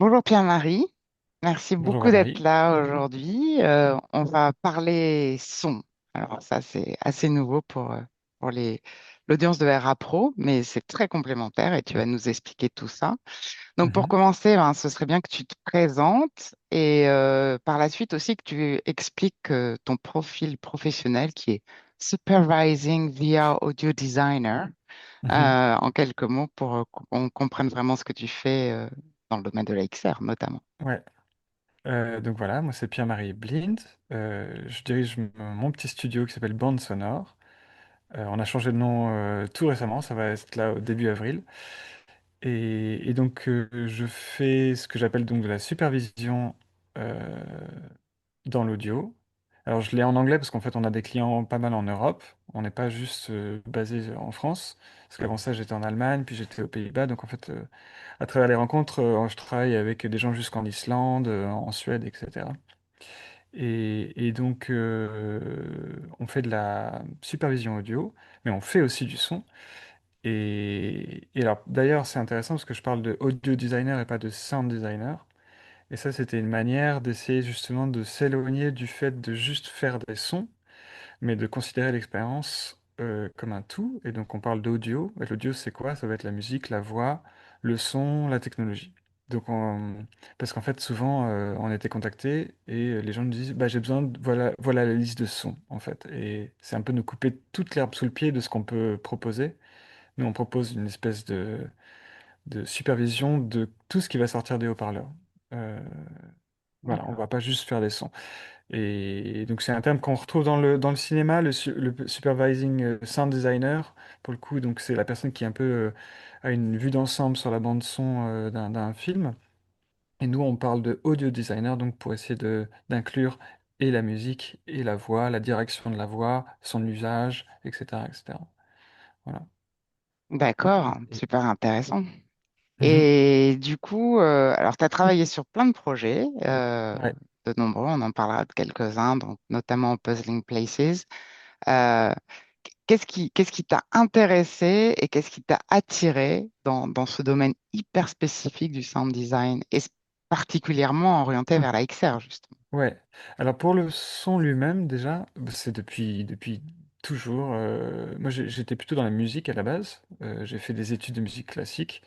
Bonjour Pierre-Marie, merci Bonjour beaucoup d'être Valérie. là aujourd'hui. On va parler son. Alors ça c'est assez nouveau pour l'audience de RA Pro, mais c'est très complémentaire et tu vas nous expliquer tout ça. Donc pour Mhm. commencer, ben, ce serait bien que tu te présentes et par la suite aussi que tu expliques ton profil professionnel qui est Supervising VR Audio Designer Mhm. en quelques mots pour qu'on comprenne vraiment ce que tu fais dans le domaine de la XR notamment. Ouais. Donc voilà, moi c'est Pierre-Marie Blind. Je dirige mon petit studio qui s'appelle Bande Sonore. On a changé de nom tout récemment, ça va être là au début avril. Et donc je fais ce que j'appelle donc de la supervision euh, dans l'audio. Alors je l'ai en anglais parce qu'en fait on a des clients pas mal en Europe. On n'est pas juste basé en France. Parce qu'avant ça j'étais en Allemagne, puis j'étais aux Pays-Bas. Donc en fait à travers les rencontres, je travaille avec des gens jusqu'en Islande, en Suède, etc. Et donc on fait de la supervision audio, mais on fait aussi du son. Et alors d'ailleurs c'est intéressant parce que je parle de audio designer et pas de sound designer. Et ça, c'était une manière d'essayer justement de s'éloigner du fait de juste faire des sons, mais de considérer l'expérience comme un tout. Et donc, on parle d'audio. Et l'audio, c'est quoi? Ça va être la musique, la voix, le son, la technologie. Donc, parce qu'en fait, souvent, on était contacté et les gens nous disent, bah, j'ai besoin de, voilà la liste de sons, en fait. Et c'est un peu nous couper toute l'herbe sous le pied de ce qu'on peut proposer. Nous, on propose une espèce de supervision de tout ce qui va sortir des haut-parleurs. Euh, voilà, on D'accord. va pas juste faire des sons. Et donc c'est un terme qu'on retrouve dans le cinéma, le supervising sound designer, pour le coup, donc c'est la personne qui un peu a une vue d'ensemble sur la bande son d'un film. Et nous, on parle de audio designer, donc pour essayer d'inclure et la musique, et la voix, la direction de la voix, son usage, etc., etc. Voilà. D'accord, Et- super intéressant. Mhm. Et du coup, alors tu as travaillé sur plein de projets, Ouais. de nombreux, on en parlera de quelques-uns, donc notamment Puzzling Places. Euh, qu'est-ce qui t'a intéressé et qu'est-ce qui t'a attiré dans ce domaine hyper spécifique du sound design et particulièrement orienté vers la XR, justement? Ouais. Alors pour le son lui-même, déjà, c'est depuis toujours. Moi, j'étais plutôt dans la musique à la base. J'ai fait des études de musique classique.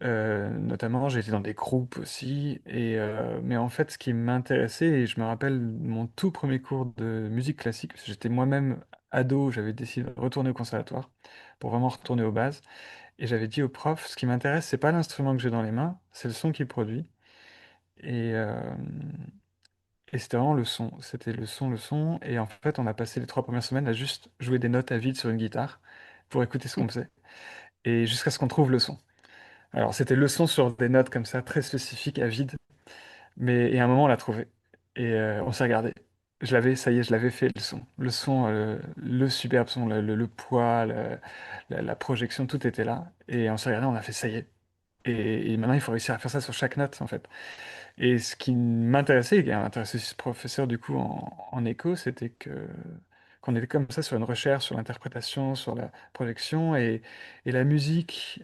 Notamment, j'ai été dans des groupes aussi. Mais en fait, ce qui m'intéressait, et je me rappelle mon tout premier cours de musique classique, parce que j'étais moi-même ado, j'avais décidé de retourner au conservatoire pour vraiment retourner aux bases. Et j'avais dit au prof, ce qui m'intéresse, c'est pas l'instrument que j'ai dans les mains, c'est le son qu'il produit. Et, euh, et c'était vraiment le son. C'était le son, le son. Et en fait, on a passé les 3 premières semaines à juste jouer des notes à vide sur une guitare pour écouter ce qu'on faisait. Et jusqu'à ce qu'on trouve le son. Alors, c'était le son sur des notes comme ça, très spécifiques, à vide. Et à un moment, on l'a trouvé. Et on s'est regardé. Ça y est, je l'avais fait, le son. Le son, le superbe son, le poids, la projection, tout était là. Et on s'est regardé, on a fait, ça y est. Et maintenant, il faut réussir à faire ça sur chaque note, en fait. Et ce qui m'intéressait, et qui a intéressé ce professeur du coup en écho, c'était qu'on était comme ça sur une recherche sur l'interprétation, sur la projection, et la musique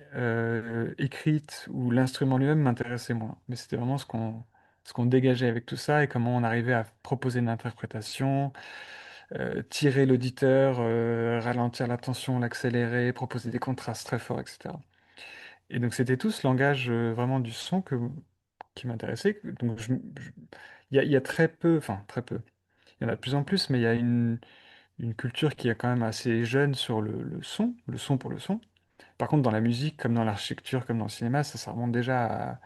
écrite ou l'instrument lui-même m'intéressait moins. Mais c'était vraiment ce qu'on dégageait avec tout ça et comment on arrivait à proposer une interprétation, tirer l'auditeur, ralentir la tension, l'accélérer, proposer des contrastes très forts, etc. Et donc c'était tout ce langage vraiment du son qui m'intéressait. Donc il y a très peu, enfin très peu, il y en a de plus en plus, mais il y a une culture qui est quand même assez jeune sur le son pour le son. Par contre, dans la musique, comme dans l'architecture, comme dans le cinéma, ça remonte déjà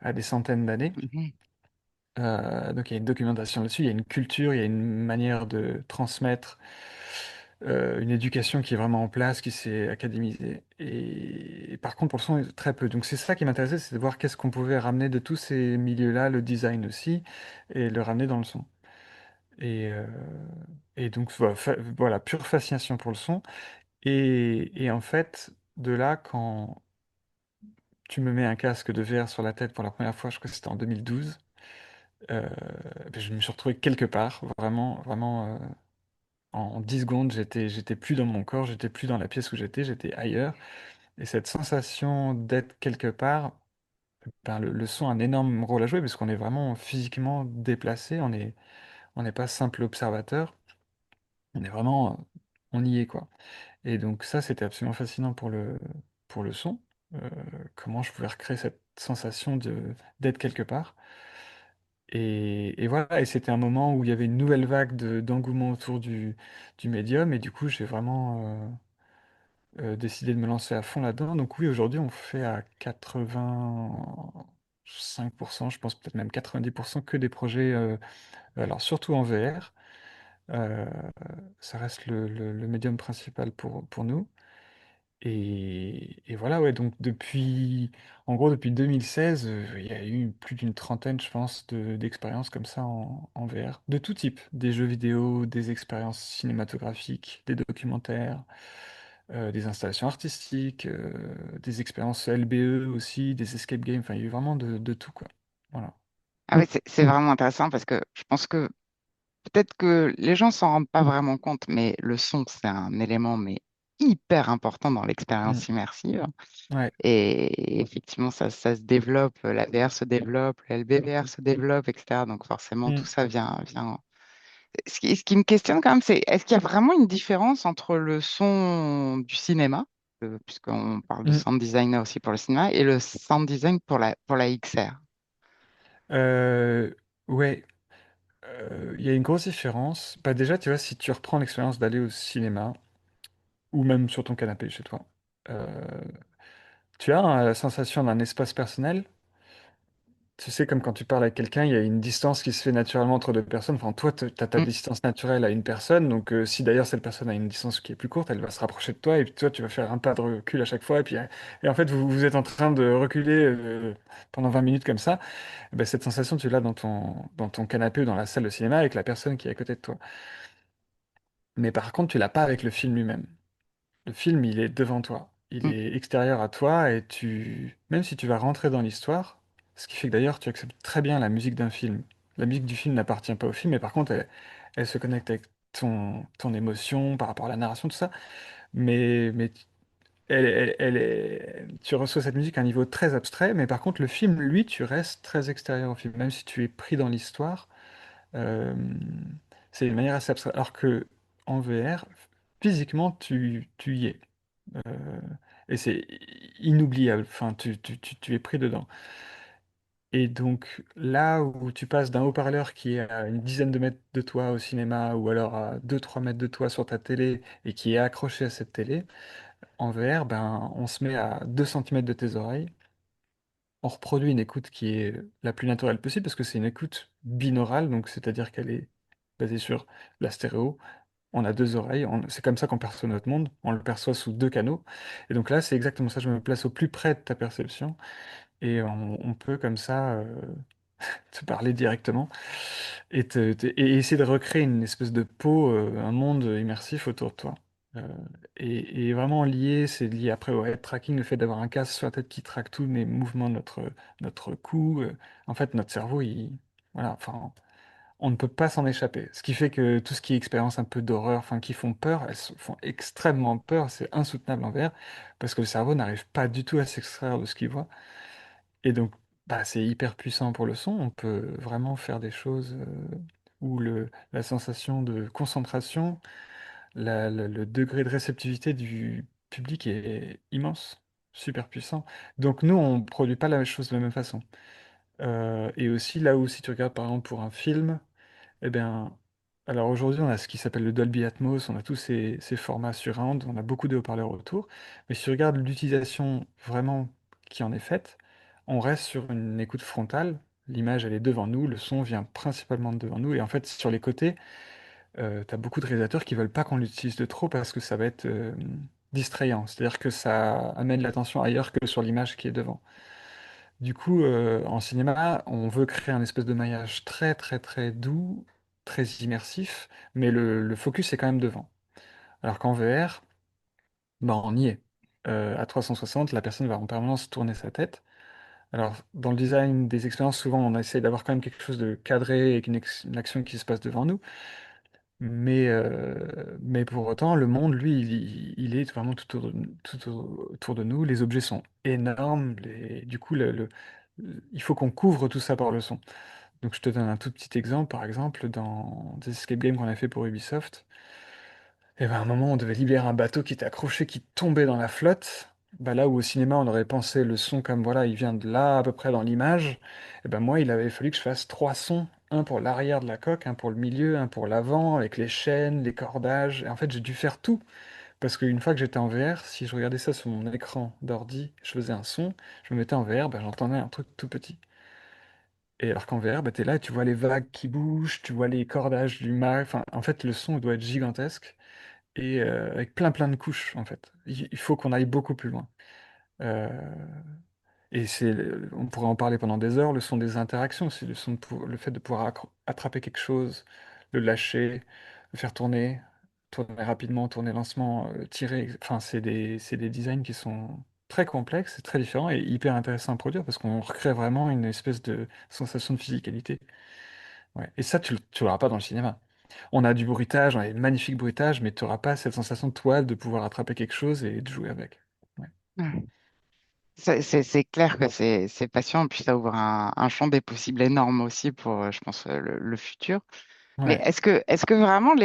à des centaines d'années. Mhm. Donc il y a une documentation là-dessus, il y a une culture, il y a une manière de transmettre, une éducation qui est vraiment en place, qui s'est académisée. Et par contre, pour le son, très peu. Donc c'est ça qui m'intéressait, c'est de voir qu'est-ce qu'on pouvait ramener de tous ces milieux-là, le design aussi, et le ramener dans le son. Et, euh, et donc voilà, voilà, pure fascination pour le son. Et en fait, de là, quand tu me mets un casque de VR sur la tête pour la première fois, je crois que c'était en 2012, euh, ben, je me suis retrouvé quelque part, vraiment, vraiment, en 10 secondes, j'étais plus dans mon corps, j'étais plus dans la pièce où j'étais ailleurs. Et cette sensation d'être quelque part ben, le son a un énorme rôle à jouer parce qu'on est vraiment physiquement déplacé, on n'est pas simple observateur, on est vraiment, on y est quoi. Et donc ça, c'était absolument fascinant pour le son, euh, comment je pouvais recréer cette sensation d'être quelque part. Et voilà, et c'était un moment où il y avait une nouvelle vague d'engouement autour du médium, et du coup, j'ai vraiment décidé de me lancer à fond là-dedans. Donc oui, aujourd'hui, on fait à 85%, je pense peut-être même 90% que des projets, alors surtout en VR. euh, Ça reste le médium principal pour nous. Et voilà, ouais, donc en gros, depuis 2016, il y a eu plus d'une trentaine, je pense, d'expériences comme ça en VR, de tout type, des jeux vidéo, des expériences cinématographiques, des documentaires, des installations artistiques, des expériences LBE aussi, des escape games, enfin, il y a eu vraiment de tout, quoi. Voilà. Ah oui, c'est vraiment intéressant parce que je pense que peut-être que les gens s'en rendent pas vraiment compte, mais le son, c'est un élément mais hyper important dans Mm. l'expérience immersive. Ouais. Et effectivement, ça se développe, la VR se développe, la LBVR se développe, etc. Donc forcément, tout Mm. ça vient. Ce qui me questionne quand même, c'est est-ce qu'il y a vraiment une différence entre le son du cinéma, puisqu'on parle de Mm. sound designer aussi pour le cinéma, et le sound design pour la XR? Euh, ouais, il y a une grosse différence. Bah déjà, tu vois, si tu reprends l'expérience d'aller au cinéma, ou même sur ton canapé chez toi. Euh, Tu as la sensation d'un espace personnel. Tu sais, comme quand tu parles avec quelqu'un, il y a une distance qui se fait naturellement entre deux personnes. Enfin, toi, tu as ta Mm. distance naturelle à une personne. Donc, si d'ailleurs cette personne a une distance qui est plus courte, elle va se rapprocher de toi. Et puis toi, tu vas faire un pas de recul à chaque fois. Et en fait, vous êtes en train de reculer pendant 20 minutes comme ça. Eh ben, cette sensation, tu l'as dans ton canapé ou dans la salle de cinéma avec la personne qui est à côté de toi. Mais par contre, tu l'as pas avec le film lui-même. Le film, il est devant toi. Il Mm. est extérieur à toi et même si tu vas rentrer dans l'histoire, ce qui fait que d'ailleurs tu acceptes très bien la musique d'un film. La musique du film n'appartient pas au film, mais par contre, elle se connecte avec ton émotion par rapport à la narration, tout ça. Mais tu reçois cette musique à un niveau très abstrait, mais par contre, le film, lui, tu restes très extérieur au film. Même si tu es pris dans l'histoire, euh, c'est une manière assez abstraite. Alors que en VR, physiquement, tu y es. Euh, et c'est inoubliable. Enfin, tu es pris dedans. Et donc, là où tu passes d'un haut-parleur qui est à une dizaine de mètres de toi au cinéma, ou alors à 2 3 mètres de toi sur ta télé, et qui est accroché à cette télé, en VR, ben, on se met à 2 centimètres de tes oreilles. On reproduit une écoute qui est la plus naturelle possible, parce que c'est une écoute binaurale, donc c'est-à-dire qu'elle est basée sur la stéréo. On a deux oreilles, c'est comme ça qu'on perçoit notre monde, on le perçoit sous deux canaux. Et donc là, c'est exactement ça, je me place au plus près de ta perception et on peut comme ça te parler directement et essayer de recréer une espèce de peau, un monde immersif autour de toi. Euh, et vraiment lié, c'est lié après au head tracking, le fait d'avoir un casque sur la tête qui traque tous les mouvements de notre cou. En fait, notre cerveau, voilà, enfin, on ne peut pas s'en échapper. Ce qui fait que tout ce qui est expérience un peu d'horreur, enfin qui font peur, elles font extrêmement peur, c'est insoutenable en VR, parce que le cerveau n'arrive pas du tout à s'extraire de ce qu'il voit. Et donc, bah, c'est hyper puissant pour le son, on peut vraiment faire des choses où la sensation de concentration, le degré de réceptivité du public est immense, super puissant. Donc nous, on ne produit pas la chose de la même façon. Et aussi, là où si tu regardes par exemple pour un film, eh bien, alors aujourd'hui, on a ce qui s'appelle le Dolby Atmos, on a tous ces formats surround, on a beaucoup de haut-parleurs autour. Mais si tu regardes l'utilisation vraiment qui en est faite, on reste sur une écoute frontale. L'image, elle est devant nous, le son vient principalement de devant nous. Et en fait, sur les côtés, tu as beaucoup de réalisateurs qui veulent pas qu'on l'utilise de trop parce que ça va être distrayant. C'est-à-dire que ça amène l'attention ailleurs que sur l'image qui est devant. Du coup, en cinéma, on veut créer un espèce de maillage très très très doux, très immersif, mais le focus est quand même devant. Alors qu'en VR, ben, on y est. À 360, la personne va en permanence tourner sa tête. Alors, dans le design des expériences, souvent, on essaie d'avoir quand même quelque chose de cadré et une action qui se passe devant nous. Mais pour autant, le monde, lui, il est vraiment tout autour de nous. Les objets sont énormes. Du coup, il faut qu'on couvre tout ça par le son. Donc je te donne un tout petit exemple, par exemple, dans des escape games qu'on a fait pour Ubisoft, et ben à un moment on devait libérer un bateau qui était accroché, qui tombait dans la flotte. Bah là où au cinéma on aurait pensé le son comme voilà, il vient de là à peu près dans l'image, et ben moi il avait fallu que je fasse trois sons, un pour l'arrière de la coque, un pour le milieu, un pour l'avant, avec les chaînes, les cordages. Et en fait j'ai dû faire tout. Parce qu'une fois que j'étais en VR, si je regardais ça sur mon écran d'ordi, je faisais un son, je me mettais en VR, ben, j'entendais un truc tout petit. Et alors qu'en VR, bah, t'es là et tu vois les vagues qui bougent, tu vois les cordages du mar. Enfin, en fait, le son doit être gigantesque et avec plein plein de couches, en fait. Il faut qu'on aille beaucoup plus loin. Euh, et on pourrait en parler pendant des heures, le son des interactions, c'est le fait de pouvoir attraper quelque chose, le lâcher, le faire tourner, tourner rapidement, tourner lentement, tirer. Enfin, c'est des designs qui sont très complexes, et très différents et hyper intéressants à produire parce qu'on recrée vraiment une espèce de sensation de physicalité. Ouais. Et ça, tu l'auras pas dans le cinéma. On a du bruitage, on a des magnifiques bruitages, mais tu n'auras pas cette sensation de toile de pouvoir attraper quelque chose et de jouer avec. Ouais. Ouais. C'est clair que c'est passionnant, puis ça ouvre un champ des possibles énorme aussi pour, je pense, le futur. Mais Ouais. est-ce que vraiment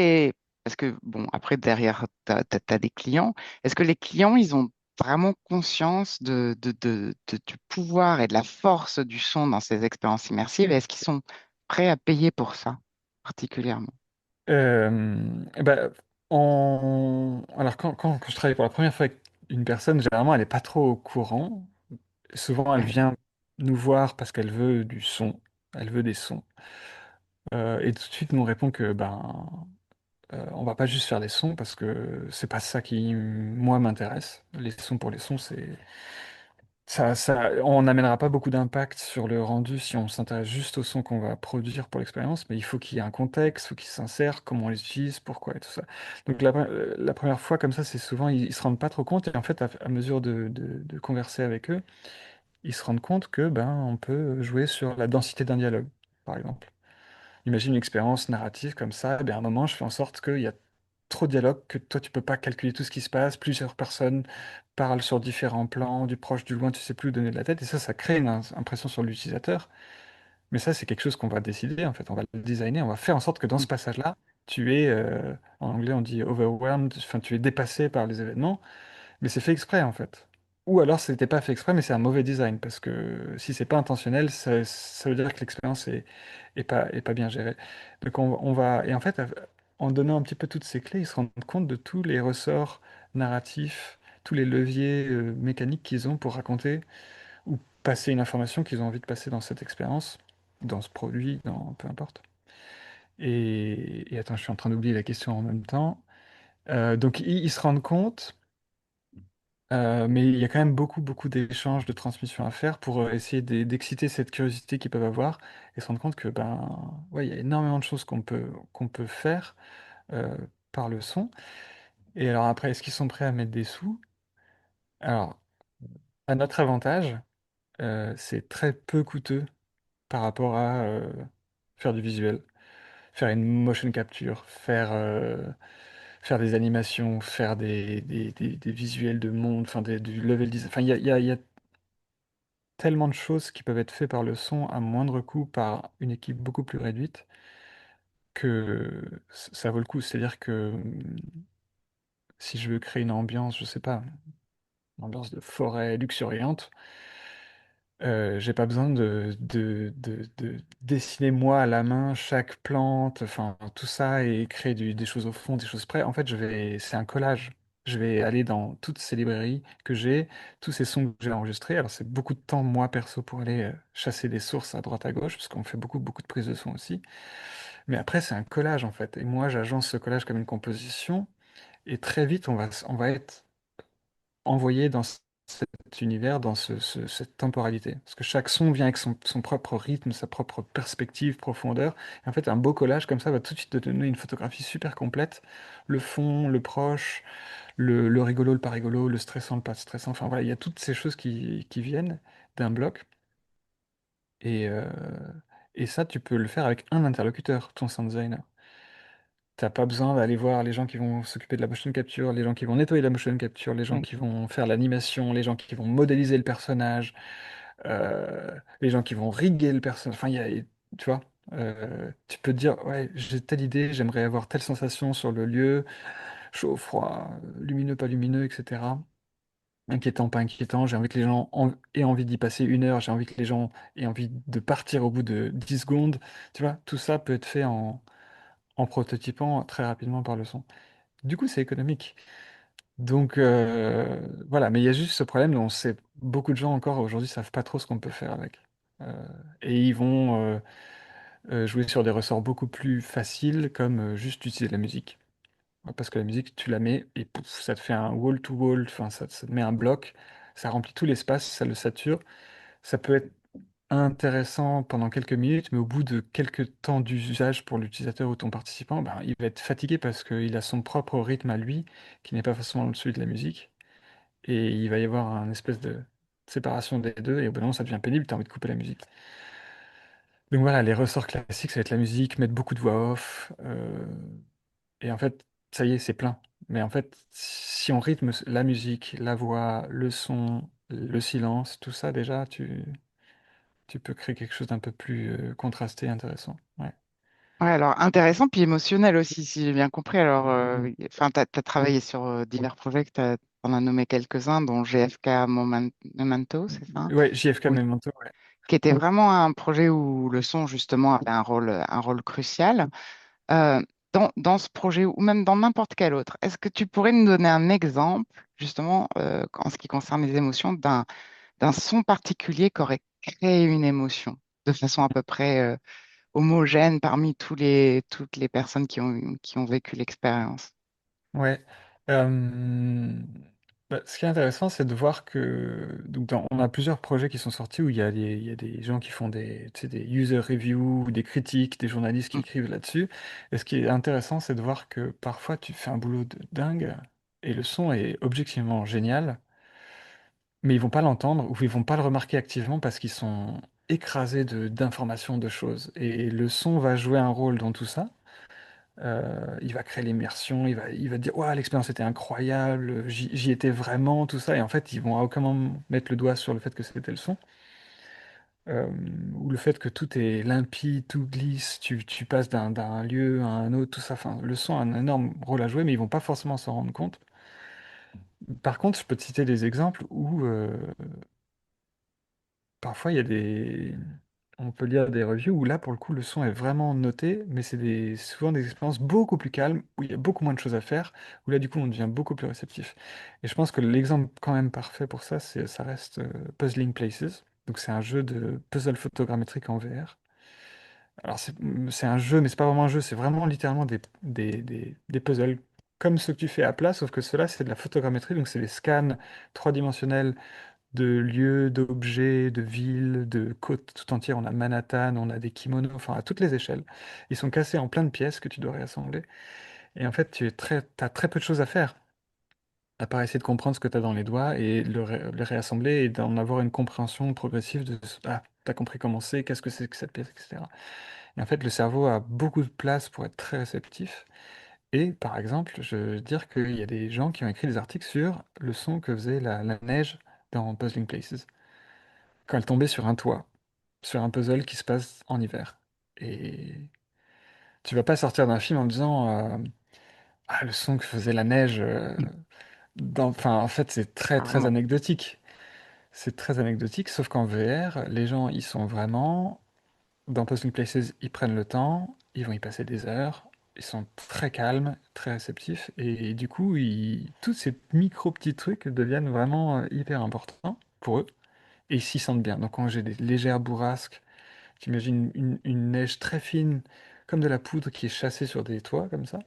parce que, bon, après, derrière, tu as des clients, est-ce que les clients, ils ont vraiment conscience du pouvoir et de la force du son dans ces expériences immersives? Et est-ce qu'ils sont prêts à payer pour ça, particulièrement? Eh ben, alors, quand je travaille pour la première fois avec une personne, généralement, elle n'est pas trop au courant. Souvent, elle Ouais. vient nous voir parce qu'elle veut du son, elle veut des sons. Et tout de suite, nous répond que ben, on va pas juste faire des sons parce que c'est pas ça qui, moi, m'intéresse. Les sons pour les sons, on n'amènera pas beaucoup d'impact sur le rendu si on s'intéresse juste au son qu'on va produire pour l'expérience, mais il faut qu'il y ait un contexte, il faut qu'il s'insère, comment on les utilise, pourquoi et tout ça. Donc la première fois comme ça, c'est souvent, ils se rendent pas trop compte et en fait, à mesure de converser avec eux, ils se rendent compte que ben, on peut jouer sur la densité d'un dialogue, par exemple. Imagine une expérience narrative comme ça, et bien à un moment, je fais en sorte qu'il y a trop de dialogue que toi, tu peux pas calculer tout ce qui se passe, plusieurs personnes parlent sur différents plans, du proche, du loin, tu sais plus où donner de la tête, et ça crée une impression sur l'utilisateur. Mais ça, c'est quelque chose qu'on va décider, en fait, on va le designer, on va faire en sorte que dans ce passage-là, tu es, en anglais on dit overwhelmed, enfin tu es dépassé par les événements, mais c'est fait exprès en fait. Ou alors c'était pas fait exprès, mais c'est un mauvais design, parce que si c'est pas intentionnel, ça veut dire que l'expérience est pas bien gérée. Donc on va, et en fait, en donnant un petit peu toutes ces clés, ils se rendent compte de tous les ressorts narratifs, tous les leviers mécaniques qu'ils ont pour raconter ou passer une information qu'ils ont envie de passer dans cette expérience, dans ce produit, dans peu importe. Et attends, je suis en train d'oublier la question en même temps. Donc ils se rendent compte. Mais il y a quand même beaucoup, beaucoup d'échanges, de transmissions à faire pour essayer d'exciter cette curiosité qu'ils peuvent avoir et se rendre compte que ben ouais, il y a énormément de choses qu'on peut faire euh, par le son. Et alors après, est-ce qu'ils sont prêts à mettre des sous? Alors, à notre avantage, c'est très peu coûteux par rapport à faire du visuel, faire une motion capture, faire des animations, faire des visuels de monde, enfin du level design. Enfin, il y a tellement de choses qui peuvent être faites par le son à moindre coût par une équipe beaucoup plus réduite que ça vaut le coup. C'est-à-dire que si je veux créer une ambiance, je sais pas, une ambiance de forêt luxuriante, j'ai pas besoin de dessiner moi à la main chaque plante, enfin tout ça et créer des choses au fond, des choses près. En fait, c'est un collage. Je vais aller dans toutes ces librairies que j'ai, tous ces sons que j'ai enregistrés. Alors c'est beaucoup de temps moi perso pour aller chasser des sources à droite à gauche, parce qu'on fait beaucoup beaucoup de prises de son aussi. Mais après c'est un collage en fait. Et moi j'agence ce collage comme une composition. Et très vite on va être envoyé dans cet univers, dans cette temporalité. Parce que chaque son vient avec son propre rythme, sa propre perspective, profondeur. Et en fait, un beau collage comme ça va tout de suite te donner une photographie super complète. Le fond, le proche, le rigolo, le pas rigolo, le stressant, le pas stressant. Enfin voilà, il y a toutes ces choses qui viennent d'un bloc. Et, euh, et ça, tu peux le faire avec un interlocuteur, ton sound designer. T'as pas besoin d'aller voir les gens qui vont s'occuper de la motion capture, les gens qui vont nettoyer la motion capture, les gens Oui. qui vont faire l'animation, les gens qui vont modéliser le personnage. les gens qui vont riguer le personnage. Enfin, tu vois, tu peux te dire, ouais, j'ai telle idée, j'aimerais avoir telle sensation sur le lieu, chaud, froid, lumineux, pas lumineux, etc. Inquiétant, pas inquiétant. J'ai envie que les gens aient envie d'y passer 1 heure. J'ai envie que les gens aient envie de partir au bout de 10 secondes. Tu vois, tout ça peut être fait en prototypant très rapidement par le son. Du coup, c'est économique. Donc voilà, mais il y a juste ce problème dont beaucoup de gens encore aujourd'hui savent pas trop ce qu'on peut faire avec. Euh, et ils vont jouer sur des ressorts beaucoup plus faciles comme juste utiliser la musique. Parce que la musique, tu la mets et pouf, ça te fait un wall-to-wall, enfin ça te met un bloc, ça remplit tout l'espace, ça le sature. Ça peut être intéressant pendant quelques minutes, mais au bout de quelques temps d'usage pour l'utilisateur ou ton participant, ben, il va être fatigué parce qu'il a son propre rythme à lui, qui n'est pas forcément celui de la musique. Et il va y avoir un espèce de séparation des deux, et au bout d'un moment, ça devient pénible, tu as envie de couper la musique. Donc voilà, les ressorts classiques, ça va être la musique, mettre beaucoup de voix off, et en fait, ça y est, c'est plein. Mais en fait, si on rythme la musique, la voix, le son, le silence, tout ça, déjà, tu peux créer quelque chose d'un peu plus contrasté, intéressant. Ouais. Ouais, alors intéressant, puis émotionnel aussi, si j'ai bien compris. Alors, enfin, tu as travaillé sur divers projets, tu en as nommé quelques-uns, dont GFK Memento, c'est ça? Ouais, JFK Oui. Memento, ouais. Qui était vraiment un projet où le son, justement, avait un rôle crucial. Euh, dans ce projet, ou même dans n'importe quel autre, est-ce que tu pourrais nous donner un exemple, justement, en ce qui concerne les émotions, d'un son particulier qui aurait créé une émotion, de façon à peu près homogène parmi toutes les personnes qui ont vécu l'expérience. Ouais. Euh, Ce qui est intéressant, c'est de voir que on a plusieurs projets qui sont sortis où il y a des gens qui font tu sais, des user reviews, des critiques, des journalistes qui Mm. écrivent là-dessus. Et ce qui est intéressant, c'est de voir que parfois tu fais un boulot de dingue et le son est objectivement génial, mais ils vont pas l'entendre ou ils vont pas le remarquer activement parce qu'ils sont écrasés d'informations, de choses. Et le son va jouer un rôle dans tout ça. Il va créer l'immersion, il va dire, ouais, l'expérience était incroyable, j'y étais vraiment, tout ça. Et en fait, ils vont à aucun moment mettre le doigt sur le fait que c'était le son, euh, ou le fait que tout est limpide, tout glisse, tu passes d'un lieu à un autre, tout ça. Enfin, le son a un énorme rôle à jouer, mais ils vont pas forcément s'en rendre compte. Par contre, je peux te citer des exemples où parfois, il y a on peut lire des reviews où là, pour le coup, le son est vraiment noté, mais c'est souvent des expériences beaucoup plus calmes, où il y a beaucoup moins de choses à faire, où là, du coup, on devient beaucoup plus réceptif. Et je pense que l'exemple quand même parfait pour ça, ça reste Puzzling Places. Donc c'est un jeu de puzzle photogrammétrique en VR. Alors c'est un jeu, mais c'est pas vraiment un jeu, c'est vraiment littéralement des puzzles comme ceux que tu fais à plat, sauf que ceux-là, c'est de la photogrammétrie, donc c'est des scans trois-dimensionnels de lieux, d'objets, de villes, de côtes tout entières. On a Manhattan, on a des kimonos, enfin à toutes les échelles. Ils sont cassés en plein de pièces que tu dois réassembler. Et en fait, t'as très peu de choses à faire, à part essayer de comprendre ce que tu as dans les doigts et le réassembler et d'en avoir une compréhension progressive de ah, t'as compris comment c'est, qu'est-ce que c'est que cette pièce, etc. Et en fait, le cerveau a beaucoup de place pour être très réceptif. Et par exemple, je veux dire qu'il y a des gens qui ont écrit des articles sur le son que faisait la neige dans Puzzling Places quand elle tombait sur un toit, sur un puzzle qui se passe en hiver. Et tu vas pas sortir d'un film en me disant ah, le son que faisait la neige. Enfin, en fait, c'est très très Carrément. anecdotique. C'est très anecdotique, sauf qu'en VR, les gens, ils sont vraiment dans Puzzling Places, ils prennent le temps, ils vont y passer des heures, ils sont très calmes, très réceptifs, et du coup, tous ces micro petits trucs deviennent vraiment hyper importants pour eux, et ils s'y sentent bien. Donc, quand j'ai des légères bourrasques, t'imagines une neige très fine, comme de la poudre qui est chassée sur des toits, comme ça.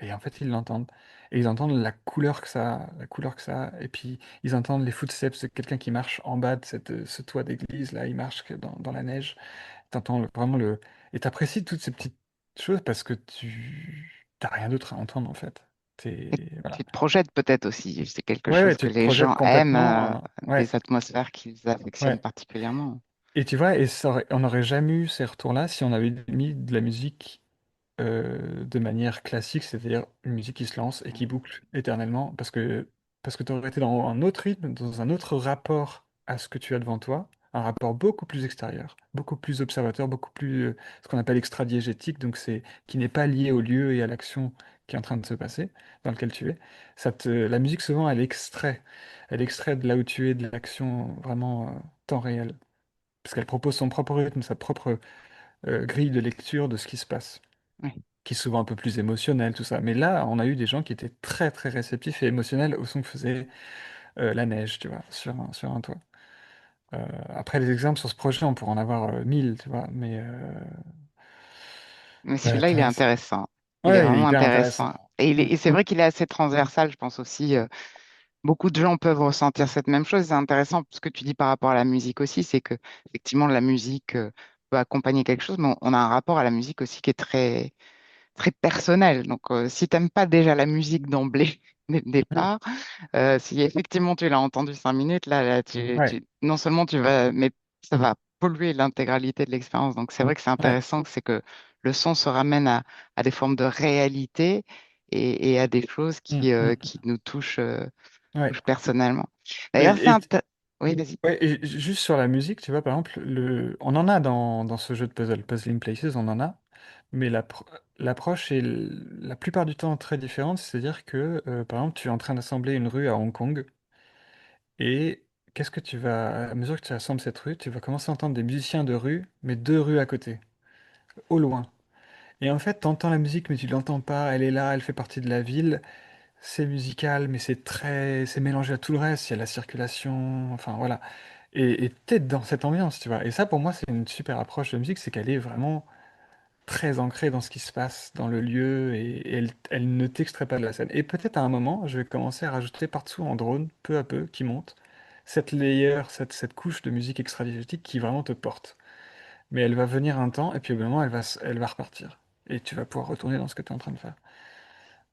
Et en fait, ils l'entendent. Et ils entendent la couleur que ça a, la couleur que ça a. Et puis, ils entendent les footsteps de quelqu'un qui marche en bas de ce toit d'église, là, il marche que dans la neige. T'entends vraiment le... Et t'apprécies toutes ces petites choses parce que tu t'as rien d'autre à entendre, en fait. Et Voilà. tu te projettes peut-être aussi. C'est quelque Ouais, ouais, chose que tu te les projettes gens aiment, complètement. Ouais, des atmosphères qu'ils affectionnent ouais. particulièrement. Et tu vois, on n'aurait jamais eu ces retours-là si on avait mis de la musique de manière classique, c'est-à-dire une musique qui se lance et qui boucle éternellement, parce que tu aurais été dans un autre rythme, dans un autre rapport à ce que tu as devant toi, un rapport beaucoup plus extérieur, beaucoup plus observateur, beaucoup plus ce qu'on appelle extradiégétique, donc c'est qui n'est pas lié au lieu et à l'action qui est en train de se passer, dans lequel tu es. La musique, souvent, elle extrait de là où tu es, de l'action vraiment temps réel, parce qu'elle propose son propre rythme, sa propre grille de lecture de ce qui se passe, Oui. qui est souvent un peu plus émotionnel, tout ça. Mais là, on a eu des gens qui étaient très très réceptifs et émotionnels au son que faisait la neige, tu vois, sur un toit. Après, les exemples sur ce projet, on pourrait en avoir 1000, tu vois, mais Mais celui-là, il est t'as- intéressant. Il est ouais, il est vraiment hyper intéressant. intéressant. Et c'est vrai qu'il est assez transversal, je pense aussi. Beaucoup de gens peuvent ressentir cette même chose. C'est intéressant ce que tu dis par rapport à la musique aussi, c'est que effectivement la musique peut accompagner quelque chose, mais on a un rapport à la musique aussi qui est très très personnel. Donc si t'aimes pas déjà la musique d'emblée dès le Mm. départ, si effectivement tu l'as entendu 5 minutes, là Ouais, non seulement tu vas, mais ça va polluer l'intégralité de l'expérience. Donc c'est vrai que c'est ouais. intéressant, c'est que le son se ramène à des formes de réalité et à des choses Mm, qui mm. nous Ouais. touchent personnellement. Et, D'ailleurs, et- Oui, vas-y. ouais, et juste sur la musique, tu vois, par exemple, on en a dans ce jeu de puzzle, Puzzling Places, on en a, mais l'approche est la plupart du temps très différente, c'est-à-dire que, par exemple, tu es en train d'assembler une rue à Hong Kong, et qu'est-ce que à mesure que tu assembles cette rue, tu vas commencer à entendre des musiciens de rue, mais deux rues à côté, au loin. Et en fait, tu entends la musique, mais tu l'entends pas, elle est là, elle fait partie de la ville, c'est musical, mais c'est mélangé à tout le reste, il y a la circulation, enfin voilà. Et t'es dans cette ambiance, tu vois. Et ça, pour moi, c'est une super approche de musique, c'est qu'elle est vraiment très ancrée dans ce qui se passe, dans le lieu, et elle ne t'extrait pas de la scène. Et peut-être à un moment, je vais commencer à rajouter partout en drone, peu à peu, qui monte, cette layer, cette couche de musique extra-digétique qui vraiment te porte. Mais elle va venir un temps, et puis au bout d'un moment, elle va repartir. Et tu vas pouvoir retourner dans ce que tu es en train de faire.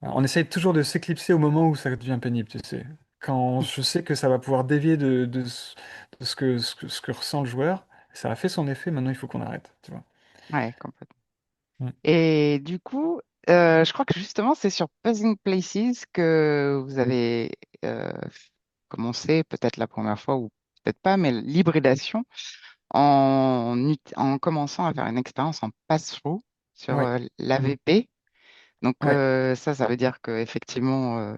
Alors, on essaye toujours de s'éclipser au moment où ça devient pénible, tu sais. Quand je sais que ça va pouvoir dévier de ce que ressent le joueur, ça a fait son effet, maintenant il faut qu'on arrête, tu vois. Ouais, complètement. Mm. Et du coup, je crois que justement, c'est sur Puzzling Places que vous avez commencé, peut-être la première fois ou peut-être pas, mais l'hybridation en commençant à faire une expérience en pass-through sur Ouais, l'AVP. Donc ouais. ça veut dire qu'effectivement,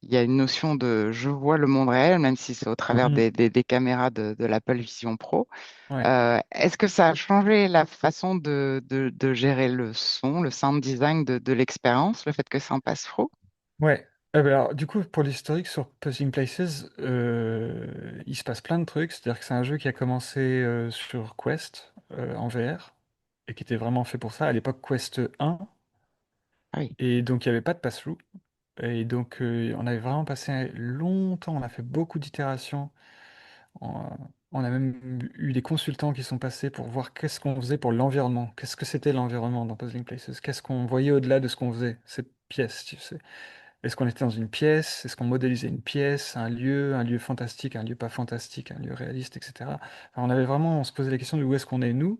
il y a une notion de je vois le monde réel, même si c'est au travers Mm. des caméras de l'Apple Vision Pro. Ouais, Est-ce que ça a changé la façon de gérer le son, le sound design de l'expérience, le fait que ça en passe trop? ouais. Ben alors, du coup, pour l'historique sur Puzzling Places, il se passe plein de trucs. C'est-à-dire que c'est un jeu qui a commencé sur Quest en VR et qui était vraiment fait pour ça. À l'époque, Quest 1. Ah oui, Et donc, il n'y avait pas de pass-through. Et donc, on avait vraiment passé longtemps, on a fait beaucoup d'itérations. On, on a même eu des consultants qui sont passés pour voir qu'est-ce qu'on faisait pour l'environnement. Qu'est-ce que c'était l'environnement dans Puzzling Places? Qu'est-ce qu'on voyait au-delà de ce qu'on faisait, cette pièce, tu sais. Est-ce qu'on était dans une pièce? Est-ce qu'on modélisait une pièce, un lieu fantastique, un lieu pas fantastique, un lieu réaliste, etc. Alors, on se posait la question de où est-ce qu'on est nous,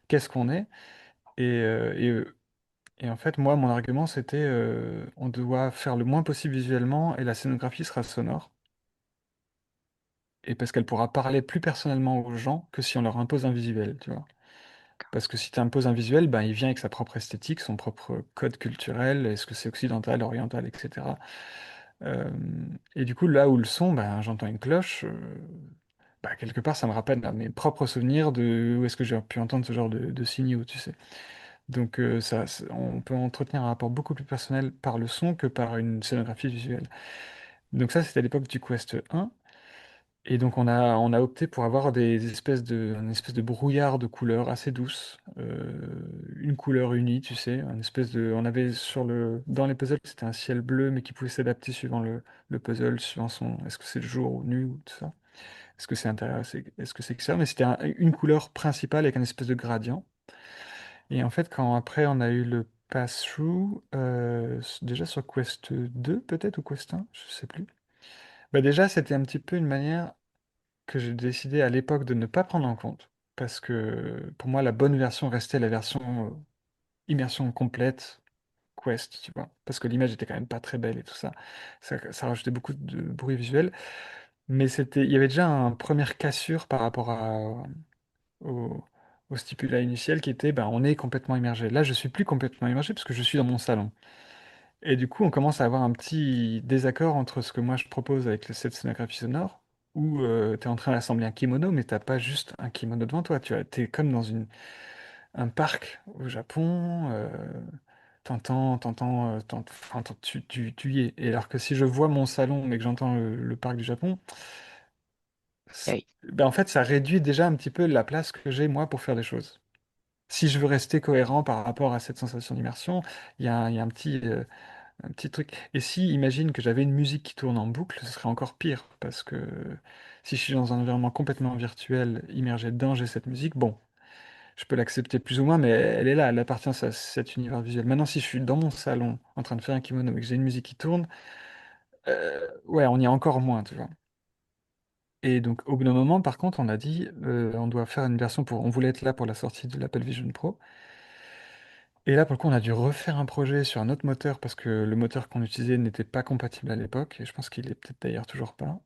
qu'est-ce qu'on est, et en fait, moi, mon argument, c'était on doit faire le moins possible visuellement et la scénographie sera sonore. Et parce qu'elle pourra parler plus personnellement aux gens que si on leur impose un visuel, tu vois. Parce que si tu imposes un visuel, ben, il vient avec sa propre esthétique, son propre code culturel, est-ce que c'est occidental, oriental, etc. Euh, et du coup, là où le son, ben, j'entends une cloche, bah, quelque part, ça me rappelle à mes propres souvenirs de où est-ce que j'ai pu entendre ce genre de signaux, tu sais. Donc on peut entretenir un rapport beaucoup plus personnel par le son que par une scénographie visuelle. Donc ça, c'était à l'époque du Quest 1. Et donc on a opté pour avoir une espèce de brouillard de couleurs assez douce, une couleur unie, tu sais, on avait dans les puzzles, c'était un ciel bleu, mais qui pouvait s'adapter suivant le puzzle, suivant est-ce que c'est le jour ou nuit ou tout ça. Est-ce que c'est intérieur, est-ce que c'est extérieur, mais c'était une couleur principale avec un espèce de gradient. Et en fait, quand après on a eu le pass-through, déjà sur Quest 2 peut-être, ou Quest 1, je sais plus. Bah déjà, c'était un petit peu une manière que j'ai décidé à l'époque de ne pas prendre en compte. Parce que pour moi, la bonne version restait la version immersion complète, Quest, tu vois. Parce que l'image était quand même pas très belle et tout ça. Ça rajoutait beaucoup de bruit visuel. Mais il y avait déjà une première cassure par rapport au, au stipulat initial qui était, ben, on est complètement immergé. Là, je suis plus complètement immergé parce que je suis dans mon salon. Et du coup, on commence à avoir un petit désaccord entre ce que moi je propose avec cette scénographie sonore, où tu es en train d'assembler un kimono, mais t'as pas juste un kimono devant toi. T'es comme dans un parc au Japon. Enfin, tu y es. Et alors que si je vois mon salon, mais que j'entends le parc du Japon, Eh oui. ben en fait, ça réduit déjà un petit peu la place que j'ai moi pour faire des choses. Si je veux rester cohérent par rapport à cette sensation d'immersion, il y a un petit truc. Et si, imagine que j'avais une musique qui tourne en boucle, ce serait encore pire, parce que si je suis dans un environnement complètement virtuel, immergé dedans, j'ai cette musique, bon, je peux l'accepter plus ou moins, mais elle est là, elle appartient à cet univers visuel. Maintenant, si je suis dans mon salon, en train de faire un kimono, et que j'ai une musique qui tourne, ouais, on y est encore moins, tu vois. Et donc, au bout d'un moment, par contre, on a dit, on doit faire une version pour, on voulait être là pour la sortie de l'Apple Vision Pro. Et là, pour le coup, on a dû refaire un projet sur un autre moteur parce que le moteur qu'on utilisait n'était pas compatible à l'époque, et je pense qu'il est peut-être d'ailleurs toujours pas.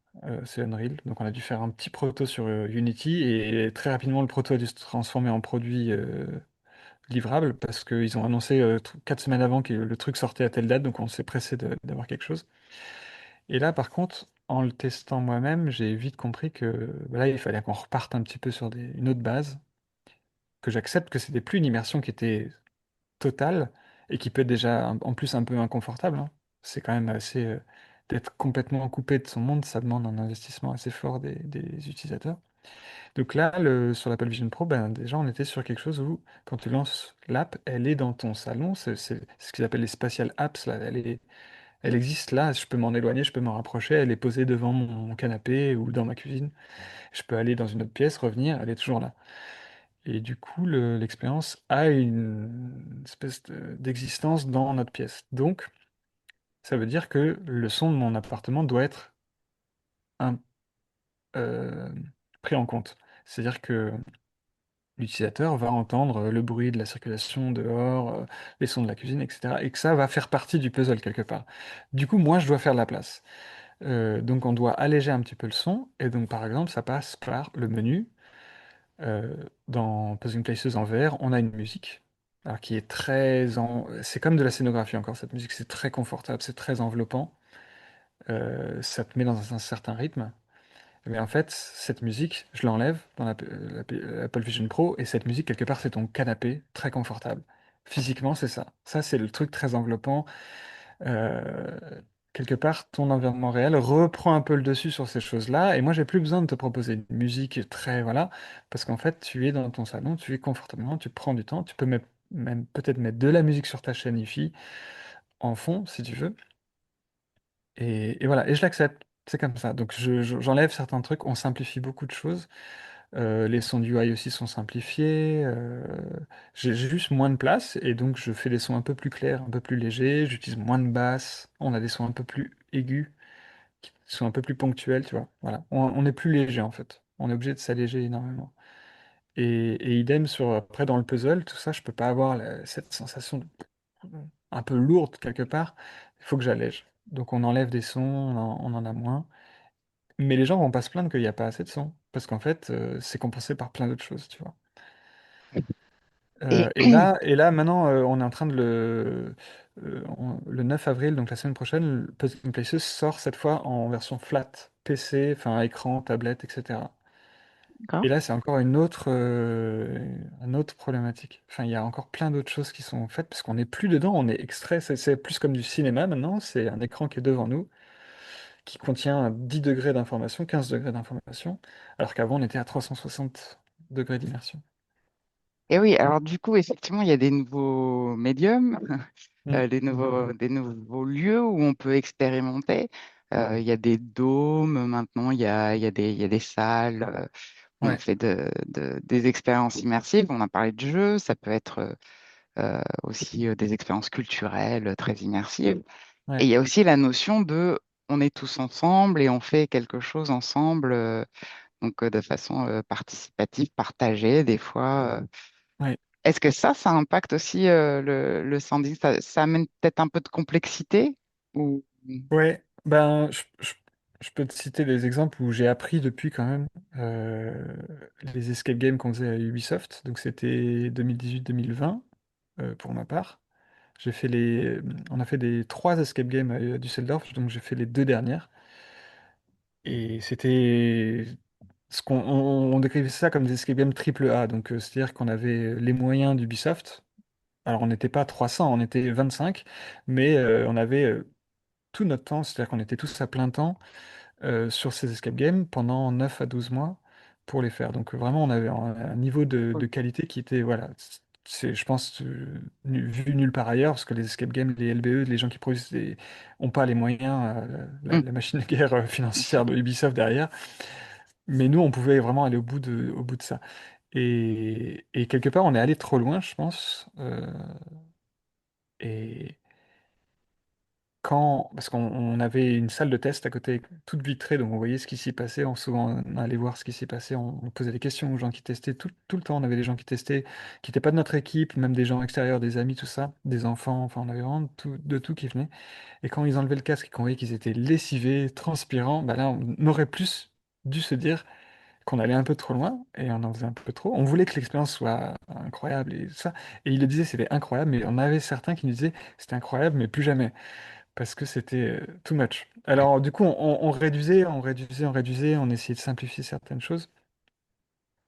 C'est Unreal. Donc on a dû faire un petit proto sur Unity, et très rapidement, le proto a dû se transformer en produit livrable parce qu'ils ont annoncé 4 semaines avant que le truc sortait à telle date, donc on s'est pressé d'avoir quelque chose. Et là, par contre, en le testant moi-même, j'ai vite compris que là, il fallait qu'on reparte un petit peu sur une autre base, que j'accepte que c'était plus une immersion qui était totale et qui peut être déjà en plus un peu inconfortable, hein. C'est quand même assez d'être complètement coupé de son monde, ça demande un investissement assez fort des utilisateurs. Donc là, sur l'Apple Vision Pro, ben, déjà on était sur quelque chose où quand tu lances l'app, elle est dans ton salon, c'est ce qu'ils appellent les spatial apps, là, elle existe là, je peux m'en éloigner, je peux m'en rapprocher, elle est posée devant mon canapé ou dans ma cuisine. Je peux aller dans une autre pièce, revenir, elle est toujours là. Et du coup, l'expérience a une espèce d'existence dans notre pièce. Donc, ça veut dire que le son de mon appartement doit être un- euh, pris en compte. C'est-à-dire que l'utilisateur va entendre le bruit de la circulation dehors, les sons de la cuisine, etc. Et que ça va faire partie du puzzle quelque part. Du coup, moi, je dois faire la place. Donc, on doit alléger un petit peu le son. Et donc, par exemple, ça passe par le menu. Dans Puzzling Places en VR, on a une musique alors, qui est C'est comme de la scénographie encore, cette musique, c'est très confortable, c'est très enveloppant, ça te met dans un certain rythme. Mais en fait, cette musique, je l'enlève dans l'Apple Vision Pro, et cette musique, quelque part, c'est ton canapé, très confortable. Physiquement, c'est ça. Ça, c'est le truc très enveloppant. Euh, Quelque part, ton environnement réel reprend un peu le dessus sur ces choses-là. Et moi, j'ai plus besoin de te proposer une musique très, voilà, parce qu'en fait, tu es dans ton salon, tu es confortablement, tu prends du temps, tu peux même peut-être mettre de la musique sur ta chaîne IFI en fond, si tu veux. Et voilà, et je l'accepte. C'est comme ça. Donc, j'enlève certains trucs, on simplifie beaucoup de choses. Les sons du UI aussi sont simplifiés. J'ai juste moins de place, et donc je fais des sons un peu plus clairs, un peu plus légers. J'utilise moins de basses. On a des sons un peu plus aigus, qui sont un peu plus ponctuels, tu vois. Voilà. On est plus léger en fait. On est obligé de s'alléger énormément. Et idem après dans le puzzle, tout ça, je peux pas avoir cette sensation un peu lourde quelque part. Il faut que j'allège. Donc on enlève des sons, on en a moins. Mais les gens vont pas se plaindre qu'il n'y a pas assez de son, parce qu'en fait, c'est compensé par plein d'autres choses, tu vois. Et Et là, maintenant, on est en train le 9 avril, donc la semaine prochaine, le Puzzle Places sort cette fois en version flat, PC, enfin écran, tablette, etc. d'accord. Et là, c'est encore une autre problématique. Enfin, il y a encore plein d'autres choses qui sont faites, parce qu'on n'est plus dedans, on est extrait, c'est plus comme du cinéma maintenant, c'est un écran qui est devant nous, qui contient 10 degrés d'information, 15 degrés d'information, alors qu'avant, on était à 360 degrés d'immersion. Et oui, alors du coup, effectivement, il y a des nouveaux médiums, Mm. des nouveaux lieux où on peut expérimenter. Il y a des dômes maintenant, il y a des salles où on Ouais, fait des expériences immersives. On a parlé de jeux, ça peut être aussi des expériences culturelles très immersives. Et ouais, il y a aussi la notion de on est tous ensemble et on fait quelque chose ensemble, donc de façon participative, partagée, des fois. ouais. Est-ce que ça impacte aussi le sounding? Ça amène peut-être un peu de complexité ou... Ouais, ben, je peux te citer des exemples où j'ai appris depuis quand même euh, les escape games qu'on faisait à Ubisoft. Donc c'était 2018-2020 pour ma part. On a fait des trois escape games à Düsseldorf, donc j'ai fait les deux dernières. Et c'était on décrivait ça comme des escape games triple A. Donc c'est-à-dire qu'on avait les moyens d'Ubisoft. Alors on n'était pas 300, on était 25, mais on avait tout notre temps, c'est-à-dire qu'on était tous à plein temps sur ces escape games pendant 9 à 12 mois pour les faire. Donc vraiment, on avait un niveau de qualité qui était, voilà, c'est, je pense, vu nulle part ailleurs, parce que les escape games, les LBE, les gens qui produisent, ont pas les moyens, Hum, la machine de guerre bien sûr. financière de Ubisoft derrière. Mais nous, on pouvait vraiment aller au bout de ça. Et quelque part, on est allé trop loin, je pense. Et, parce qu'on avait une salle de test à côté, toute vitrée, donc on voyait ce qui s'y passait, souvent on allait voir ce qui s'y passait, on posait des questions aux gens qui testaient, tout le temps on avait des gens qui testaient, qui n'étaient pas de notre équipe, même des gens extérieurs, des amis, tout ça, des enfants, enfin on avait vraiment de tout qui venait. Et quand ils enlevaient le casque et qu'on voyait qu'ils étaient lessivés, transpirants, bah là on aurait plus dû se dire qu'on allait un peu trop loin, et on en faisait un peu trop. On voulait que l'expérience soit incroyable et tout ça, et il le disait c'était incroyable, mais on avait certains qui nous disaient c'était incroyable, mais plus jamais parce que c'était too much. Ouais. Alors, du coup, on réduisait, on réduisait, on essayait de simplifier certaines choses.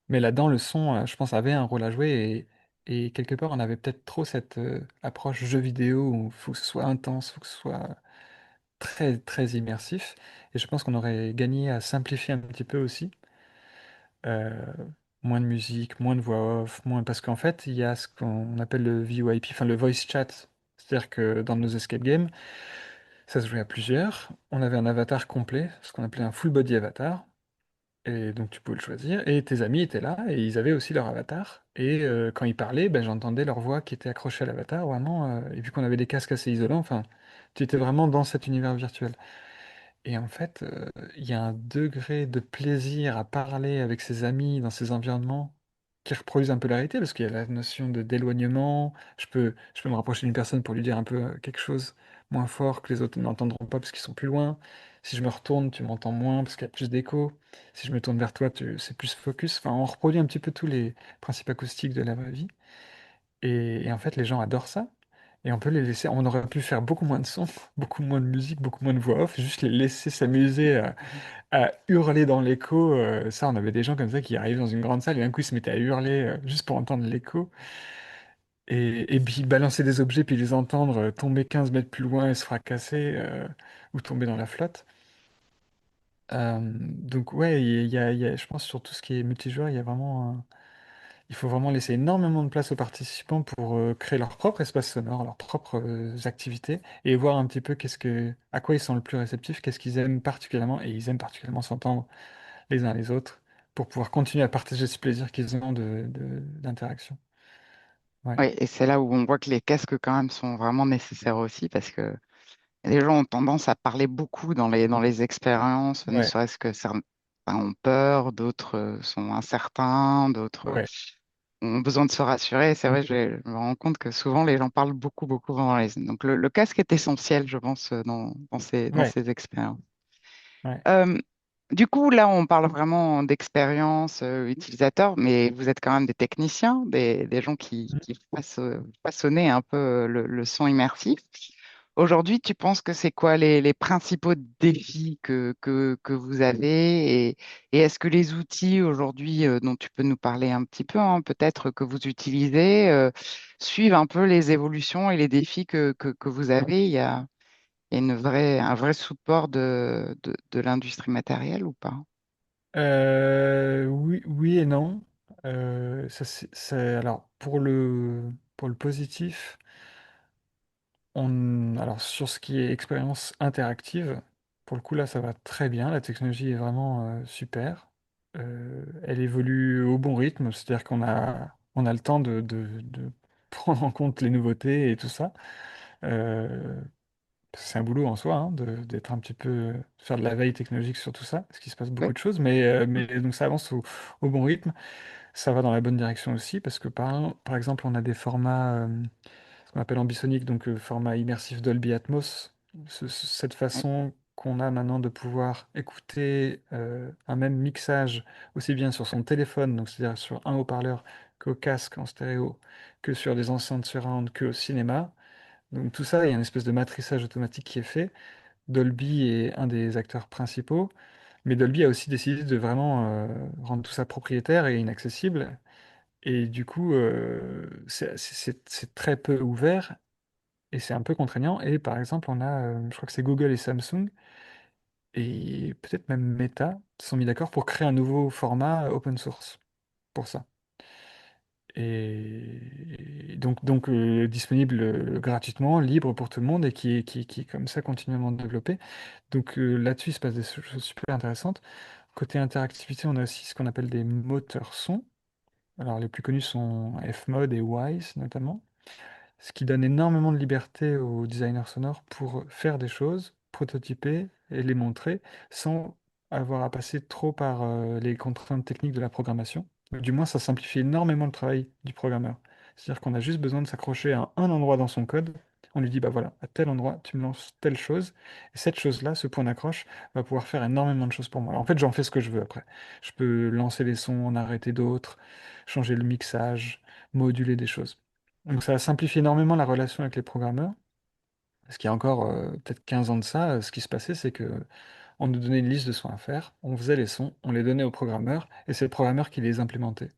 Mais là-dedans, le son, je pense, avait un rôle à jouer et quelque part, on avait peut-être trop cette approche jeu vidéo où il faut que ce soit intense, il faut que ce soit très, très immersif. Et je pense qu'on aurait gagné à simplifier un petit peu aussi. Euh, Moins de musique, moins de voix off, moins... Parce qu'en fait, il y a ce qu'on appelle le VoIP, enfin le voice chat. C'est-à-dire que dans nos escape games, ça se jouait à plusieurs. On avait un avatar complet, ce qu'on appelait un full body avatar. Et donc tu pouvais le choisir. Et tes amis étaient là et ils avaient aussi leur avatar. Et quand ils parlaient, ben, j'entendais leur voix qui était accrochée à l'avatar, vraiment. Et vu qu'on avait des casques assez isolants, enfin, tu étais vraiment dans cet univers virtuel. Et en fait, il y a un degré de plaisir à parler avec ses amis dans ces environnements qui reproduisent un peu la réalité, parce qu'il y a la notion d'éloignement. Je peux me rapprocher d'une personne pour lui dire un peu quelque chose moins fort que les autres n'entendront pas parce qu'ils sont plus loin. Si je me retourne, tu m'entends moins parce qu'il y a plus d'écho. Si je me tourne vers toi, c'est plus focus. Enfin, on reproduit un petit peu tous les principes acoustiques de la vraie vie. Et en fait, les gens adorent ça. Et on peut les laisser, on aurait pu faire beaucoup moins de sons, beaucoup moins de musique, beaucoup moins de voix off, juste les laisser s'amuser à hurler dans l'écho. Ça, on avait des gens comme ça qui arrivaient dans une grande salle et d'un coup ils se mettaient à hurler juste pour entendre l'écho. Et puis balancer des objets puis les entendre tomber 15 mètres plus loin et se fracasser ou tomber dans la flotte. Donc ouais, je pense sur tout ce qui est multijoueur, il faut vraiment laisser énormément de place aux participants pour créer leur propre espace sonore, leurs propres activités, et voir un petit peu à quoi ils sont le plus réceptifs, qu'est-ce qu'ils aiment particulièrement, et ils aiment particulièrement s'entendre les uns les autres, pour pouvoir continuer à partager ce plaisir qu'ils ont d'interaction. Ouais, Oui, et c'est là où on voit que les casques quand même sont vraiment nécessaires aussi parce que les gens ont tendance à parler beaucoup dans les expériences, ne ouais, serait-ce que certains ont peur, d'autres sont incertains, d'autres ouais, ont besoin de se rassurer. C'est vrai, je me rends compte que souvent les gens parlent beaucoup, beaucoup pendant les... Donc le casque est essentiel, je pense, dans ouais, ces expériences. ouais. Euh, du coup, là, on parle vraiment d'expérience utilisateur, mais vous êtes quand même des techniciens, des gens qui façonnez un peu le son immersif. Aujourd'hui, tu penses que c'est quoi les principaux défis que vous avez et est-ce que les outils aujourd'hui dont tu peux nous parler un petit peu, hein, peut-être que vous utilisez, suivent un peu les évolutions et les défis que vous avez? Il y a un vrai support de l'industrie matérielle ou pas? Oui, oui et non. Alors, pour le positif, alors sur ce qui est expérience interactive, pour le coup là ça va très bien, la technologie est vraiment super. Elle évolue au bon rythme, c'est-à-dire on a le temps de prendre en compte les nouveautés et tout ça. Euh, c'est un boulot en soi, hein, d'être un petit peu, faire de la veille technologique sur tout ça, parce qu'il se passe Oui, beaucoup de choses, mais donc ça avance au bon rythme, ça va dans la bonne direction aussi, parce que par exemple on a des formats ce qu'on appelle ambisonique, donc format immersif Dolby Atmos. Cette oui, façon qu'on a maintenant de pouvoir écouter un même mixage aussi bien sur son téléphone, donc c'est-à-dire sur un haut-parleur, qu'au casque en stéréo, que sur des enceintes surround, que au cinéma. Donc tout ça, il y a une espèce de matrissage automatique qui est fait. Dolby est un des acteurs principaux, mais Dolby a aussi décidé de vraiment rendre tout ça propriétaire et inaccessible. Et du coup, c'est très peu ouvert et c'est un peu contraignant. Et par exemple, on a, je crois que c'est Google et Samsung, et peut-être même Meta, se sont mis d'accord pour créer un nouveau format open source pour ça. Et donc disponible gratuitement, libre pour tout le monde et qui est comme ça continuellement développé. Donc là-dessus, il se passe des choses super intéressantes. Côté interactivité, on a aussi ce qu'on appelle des moteurs son. Alors les plus connus sont Fmod et Wise notamment. Ce qui donne énormément de liberté aux designers sonores pour faire des choses, prototyper et les montrer sans avoir à passer trop par les contraintes techniques de la programmation. Du moins, ça simplifie énormément le travail du programmeur. C'est-à-dire qu'on a juste besoin de s'accrocher à un endroit dans son code. On lui dit, bah voilà, à tel endroit, tu me lances telle chose. Et cette chose-là, ce point d'accroche, va pouvoir faire énormément de choses pour moi. Alors, en fait, j'en fais ce que je veux après. Je peux lancer les sons, en arrêter d'autres, changer le mixage, moduler des choses. Donc ça a simplifié énormément la relation avec les programmeurs. Parce qu'il y a encore peut-être 15 ans de ça, ce qui se passait, c'est que on nous donnait une liste de sons à faire, on faisait les sons, on les donnait aux programmeurs, et c'est le programmeur qui les implémentait.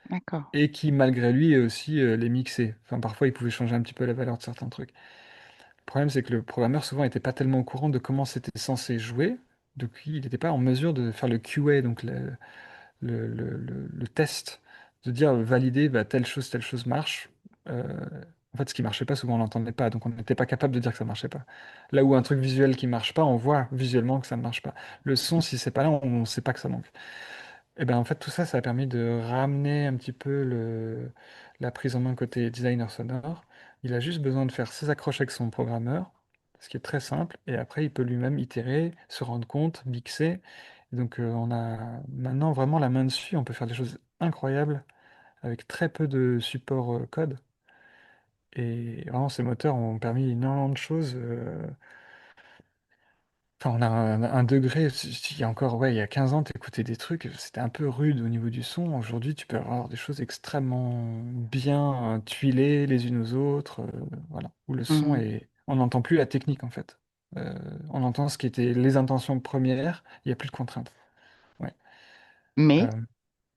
D'accord. Et qui, malgré lui, aussi les mixait. Enfin, parfois, il pouvait changer un petit peu la valeur de certains trucs. Le problème, c'est que le programmeur, souvent, n'était pas tellement au courant de comment c'était censé jouer, donc il n'était pas en mesure de faire le QA, donc le test, de dire valider bah, telle chose marche. Euh, En fait, ce qui marchait pas, souvent on l'entendait pas, donc on n'était pas capable de dire que ça marchait pas. Là où un truc visuel qui marche pas, on voit visuellement que ça ne marche pas. Le son, si c'est pas là, on ne sait pas que ça manque. Et ben en fait, tout ça, ça a permis de ramener un petit peu la prise en main côté designer sonore. Il a juste besoin de faire ses accroches avec son programmeur, ce qui est très simple, et après, il peut lui-même itérer, se rendre compte, mixer. Et donc, on a maintenant vraiment la main dessus, on peut faire des choses incroyables avec très peu de support code. Et vraiment, ces moteurs ont permis énormément de choses. Enfin, on a un degré, il y a encore, ouais, il y a 15 ans, t'écoutais des trucs, c'était un peu rude au niveau du son. Aujourd'hui, tu peux avoir des choses extrêmement bien tuilées les unes aux autres, voilà, où le son Mhm. est... On n'entend plus la technique, en fait. Euh, on entend ce qui était les intentions premières, il n'y a plus de contraintes. Ouais. Mais, Euh,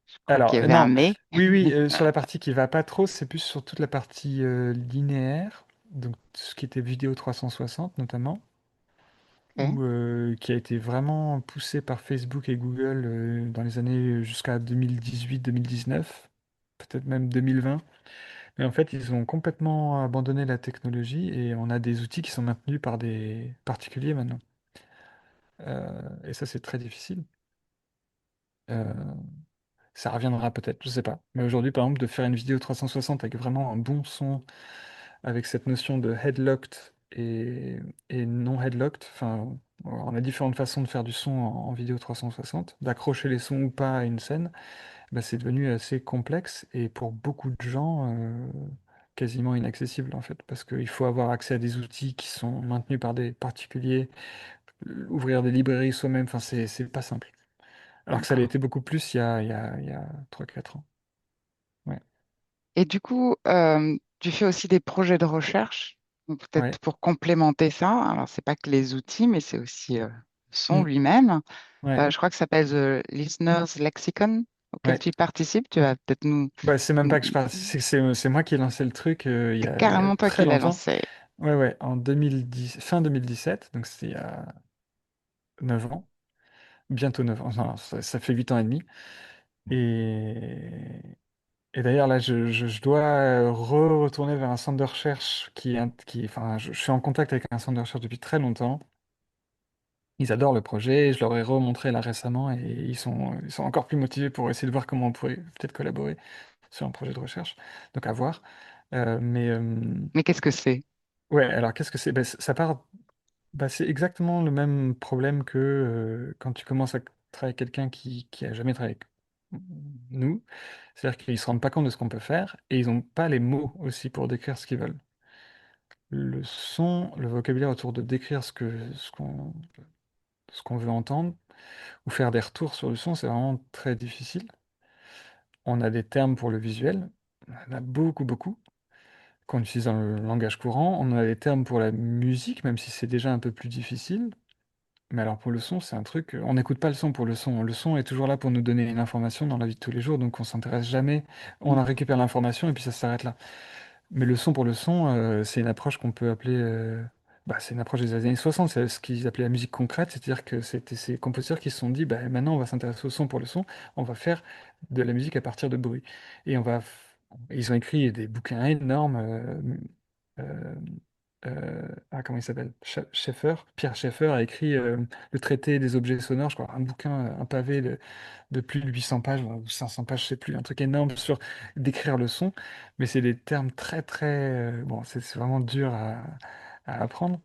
je crois qu'il y alors, avait un non, mais. oui, oui, sur la partie qui va pas trop, c'est plus sur toute la partie linéaire, donc ce qui était vidéo 360 notamment. Ok. Qui a été vraiment poussé par Facebook et Google dans les années jusqu'à 2018-2019, peut-être même 2020. Mais en fait, ils ont complètement abandonné la technologie et on a des outils qui sont maintenus par des particuliers maintenant. Et ça, c'est très difficile. Euh, Ça reviendra peut-être, je sais pas. Mais aujourd'hui, par exemple, de faire une vidéo 360 avec vraiment un bon son, avec cette notion de headlocked et non headlocked. Enfin, on a différentes façons de faire du son en vidéo 360, d'accrocher les sons ou pas à une scène. Bah, c'est devenu assez complexe et pour beaucoup de gens, quasiment inaccessible en fait, parce qu'il faut avoir accès à des outils qui sont maintenus par des particuliers, ouvrir des librairies soi-même, enfin, c'est pas simple. Alors que ça l'a D'accord. été beaucoup plus il y a 3-4 ans. Ouais. Et du coup, tu fais aussi des projets de recherche, donc Ouais. peut-être pour complémenter ça. Alors, c'est pas que les outils, mais c'est aussi le son Mm. lui-même. Ouais. Je crois que ça s'appelle The Listener's Lexicon, auquel Ouais. tu participes. Tu vas peut-être Bah, c'est même nous- pas que je parle, c'est moi qui ai lancé le truc c'est il y a carrément toi très qui l'as longtemps. lancé. Ouais, ouais, en 2010, fin 2017, donc c'était il y a 9 ans, bientôt 9 ans, non, ça fait 8 ans et demi. Et, et d'ailleurs, là, je dois retourner vers un centre de recherche enfin, je suis en contact avec un centre de recherche depuis très longtemps. Ils adorent le projet, je leur ai remontré là récemment et ils sont encore plus motivés pour essayer de voir comment on pourrait peut-être collaborer sur un projet de recherche. Donc à voir. Mais Mais qu'est-ce que c'est? ouais, alors qu'est-ce que c'est? Ben, ça part, bah, c'est exactement le même problème que quand tu commences à travailler avec quelqu'un qui a jamais travaillé avec nous. C'est-à-dire qu'ils se rendent pas compte de ce qu'on peut faire et ils n'ont pas les mots aussi pour décrire ce qu'ils veulent. Le son, le vocabulaire autour de décrire ce qu'on ce qu'on veut entendre, ou faire des retours sur le son, c'est vraiment très difficile. On a des termes pour le visuel, on en a beaucoup, beaucoup, qu'on utilise dans le langage courant. On a des termes pour la musique, même si c'est déjà un peu plus difficile. Mais alors pour le son, c'est un truc, on n'écoute pas le son pour le son. Le son est toujours là pour nous donner une information dans la vie de tous les jours, donc on s'intéresse jamais. On en Mm. récupère l'information et puis ça s'arrête là. Mais le son pour le son, c'est une approche qu'on peut appeler, bah, c'est une approche des années 60, c'est ce qu'ils appelaient la musique concrète, c'est-à-dire que c'était ces compositeurs qui se sont dit, bah, maintenant on va s'intéresser au son pour le son, on va faire de la musique à partir de bruit. Et ils ont écrit des bouquins énormes. Euh, Comment il s'appelle? Schaeffer, Pierre Schaeffer a écrit Le traité des objets sonores, je crois, un bouquin, un pavé de plus de 800 pages, ou 500 pages, je sais plus, un truc énorme sur décrire le son, mais c'est des termes très très... bon, c'est vraiment dur à apprendre,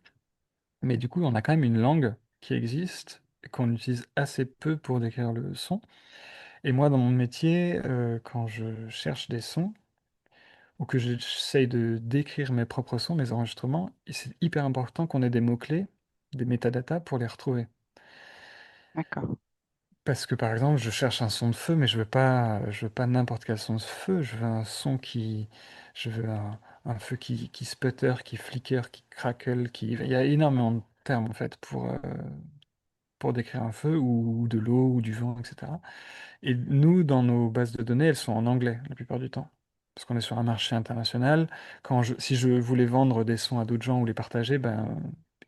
mais du coup, on a quand même une langue qui existe, et qu'on utilise assez peu pour décrire le son. Et moi, dans mon métier, quand je cherche des sons, ou que j'essaye de décrire mes propres sons, mes enregistrements, et c'est hyper important qu'on ait des mots-clés, des métadatas pour les retrouver. D'accord. Parce que par exemple, je cherche un son de feu, mais je veux pas n'importe quel son de feu. Je veux un son je veux un feu qui sputter, qui flicker, qui crackle, il y a énormément de termes en fait pour décrire un feu ou de l'eau ou du vent, etc. Et nous, dans nos bases de données, elles sont en anglais la plupart du temps. Parce qu'on est sur un marché international. Si je voulais vendre des sons à d'autres gens ou les partager, ben,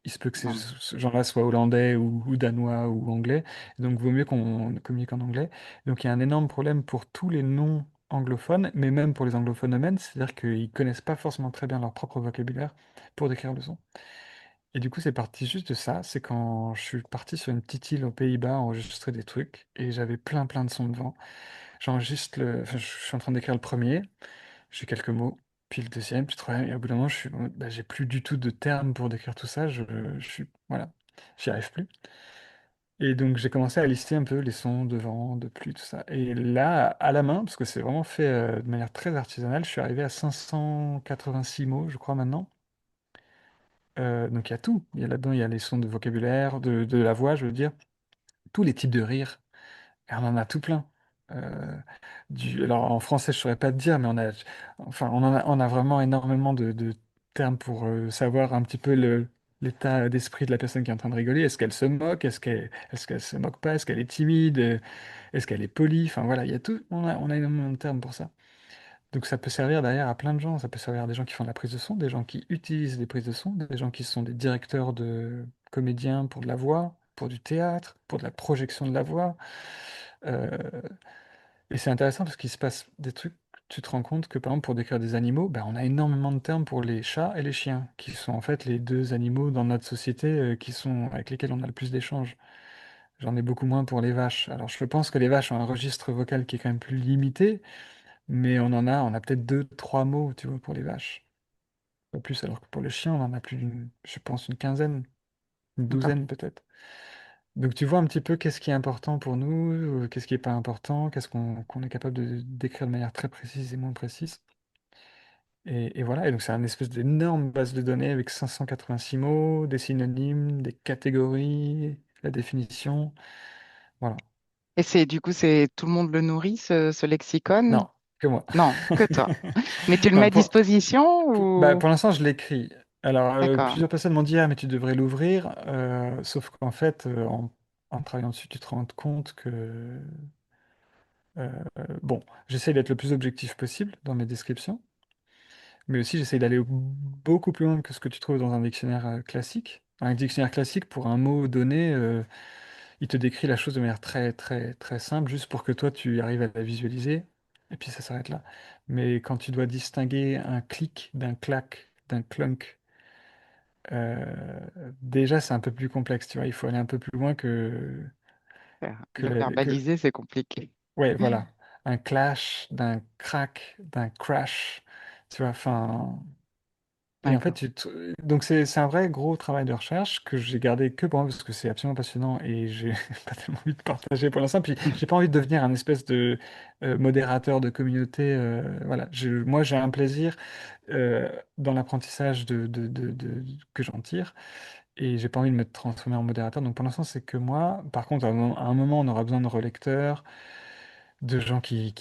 il se peut que Non. ces gens-là soient hollandais ou danois ou anglais. Donc, il vaut mieux qu'on communique en anglais. Donc, il y a un énorme problème pour tous les non anglophones, mais même pour les anglophones eux-mêmes, c'est-à-dire qu'ils connaissent pas forcément très bien leur propre vocabulaire pour décrire le son. Et du coup, c'est parti juste de ça. C'est quand je suis parti sur une petite île aux Pays-Bas enregistrer des trucs et j'avais plein plein de sons devant. Enfin, je suis en train d'écrire le premier, j'ai quelques mots, puis le deuxième, puis le troisième, et au bout d'un moment, je suis, en mode, bah, j'ai plus du tout de termes pour décrire tout ça, voilà, j'y arrive plus. Et donc j'ai commencé à lister un peu les sons de vent, de pluie, tout ça. Et là, à la main, parce que c'est vraiment fait de manière très artisanale, je suis arrivé à 586 mots, je crois maintenant. Donc il y a tout. Il y a là-dedans, il y a les sons de vocabulaire, de la voix, je veux dire, tous les types de rires. Et on en a tout plein. Euh, alors en français, je saurais pas te dire, mais on a vraiment énormément de termes pour savoir un petit peu l'état d'esprit de la personne qui est en train de rigoler. Est-ce qu'elle se moque? Est-ce qu'elle se moque pas? Est-ce qu'elle est timide? Est-ce qu'elle est polie? Enfin voilà, il y a tout. On a énormément de termes pour ça. Donc ça peut servir derrière à plein de gens. Ça peut servir à des gens qui font de la prise de son, des gens qui utilisent des prises de son, des gens qui sont des directeurs de comédiens pour de la voix, pour du théâtre, pour de la projection de la voix. Euh, et c'est intéressant parce qu'il se passe des trucs. Tu te rends compte que par exemple pour décrire des animaux, ben, on a énormément de termes pour les chats et les chiens, qui sont en fait les deux animaux dans notre société avec lesquels on a le plus d'échanges. J'en ai beaucoup moins pour les vaches. Alors je pense que les vaches ont un registre vocal qui est quand même plus limité, mais on a peut-être deux, trois mots, tu vois, pour les vaches. Pas plus, alors que pour le chien, on en a plus je pense, une quinzaine, une D'accord. douzaine peut-être. Donc tu vois un petit peu qu'est-ce qui est important pour nous, qu'est-ce qui n'est pas important, qu'est-ce qu'on est capable de décrire de manière très précise et moins précise. Et voilà, et donc c'est une espèce d'énorme base de données avec 586 mots, des synonymes, des catégories, la définition. Voilà. Et du coup, tout le monde le nourrit, ce lexicon? Non, que moi. Non, que toi. Mais tu le mets Non, à disposition bah, ou? pour l'instant, je l'écris. Alors, D'accord, plusieurs personnes m'ont dit, ah, mais tu devrais l'ouvrir. Sauf qu'en fait, en travaillant dessus, tu te rends compte que, bon, j'essaie d'être le plus objectif possible dans mes descriptions, mais aussi j'essaie d'aller beaucoup plus loin que ce que tu trouves dans un dictionnaire classique. Un dictionnaire classique, pour un mot donné, il te décrit la chose de manière très, très, très simple, juste pour que toi, tu arrives à la visualiser, et puis ça s'arrête là. Mais quand tu dois distinguer un clic d'un clac, d'un clunk, déjà, c'est un peu plus complexe, tu vois. Il faut aller un peu plus loin que, le verbaliser, c'est compliqué. ouais, voilà, un clash, d'un crack, d'un crash, tu vois. Enfin, et en fait, D'accord. donc c'est un vrai gros travail de recherche que j'ai gardé que pour moi parce que c'est absolument passionnant et j'ai pas tellement envie de partager pour l'instant. Puis j'ai pas envie de devenir un espèce de modérateur de communauté. Voilà, moi j'ai un plaisir dans l'apprentissage que j'en tire. et j'ai pas envie de me transformer en modérateur. Donc pour l'instant, c'est que moi. Par contre, à un moment, on aura besoin de relecteurs, de gens qui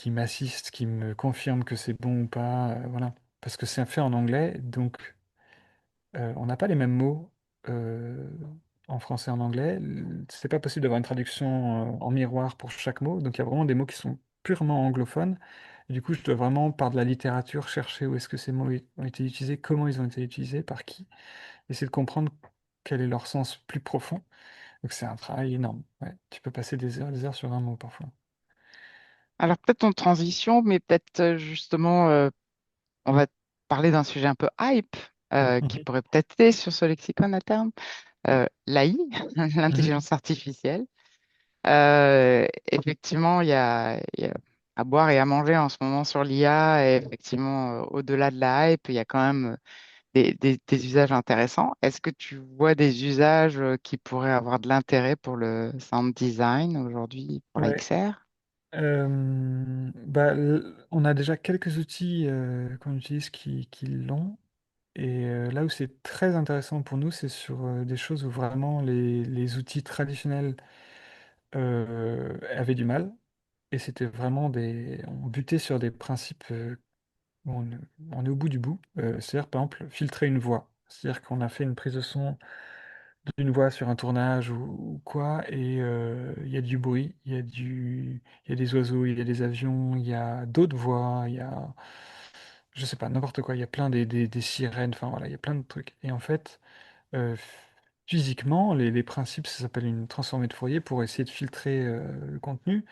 m'assistent, qui me confirment que c'est bon ou pas. Voilà. Parce que c'est fait en anglais, donc on n'a pas les mêmes mots euh, en français et en anglais. C'est pas possible d'avoir une traduction en miroir pour chaque mot. Donc il y a vraiment des mots qui sont purement anglophones. Et du coup, je dois vraiment, par de la littérature, chercher où est-ce que ces mots ont été utilisés, comment ils ont été utilisés, par qui. Essayer de comprendre quel est leur sens plus profond. Donc c'est un travail énorme. Ouais. Tu peux passer des heures sur un mot parfois. Alors peut-être en transition, mais peut-être justement, on va parler d'un sujet un peu hype qui Mhm. pourrait peut-être aider sur ce lexicon à terme, l'AI, Mhm. l'intelligence artificielle. Effectivement, il y a à boire et à manger en ce moment sur l'IA, et effectivement, au-delà de la hype, il y a quand même des usages intéressants. Est-ce que tu vois des usages qui pourraient avoir de l'intérêt pour le sound design aujourd'hui, pour la Ouais. XR? Bah, on a déjà quelques outils qu'on utilise qui l'ont. Et là où c'est très intéressant pour nous, c'est sur des choses où vraiment les outils traditionnels avaient du mal. Et c'était vraiment des... On butait sur des principes où on est au bout du bout. C'est-à-dire, par exemple, filtrer une voix. C'est-à-dire qu'on a fait une prise de son d'une voix sur un tournage ou quoi, et il y a du bruit, il y a des oiseaux, il y a des avions, il y a d'autres voix, il y a, je sais pas, n'importe quoi, il y a plein des sirènes, enfin voilà, il y a plein de trucs. Et en fait, euh, physiquement, les principes, ça s'appelle une transformée de Fourier pour essayer de filtrer le contenu.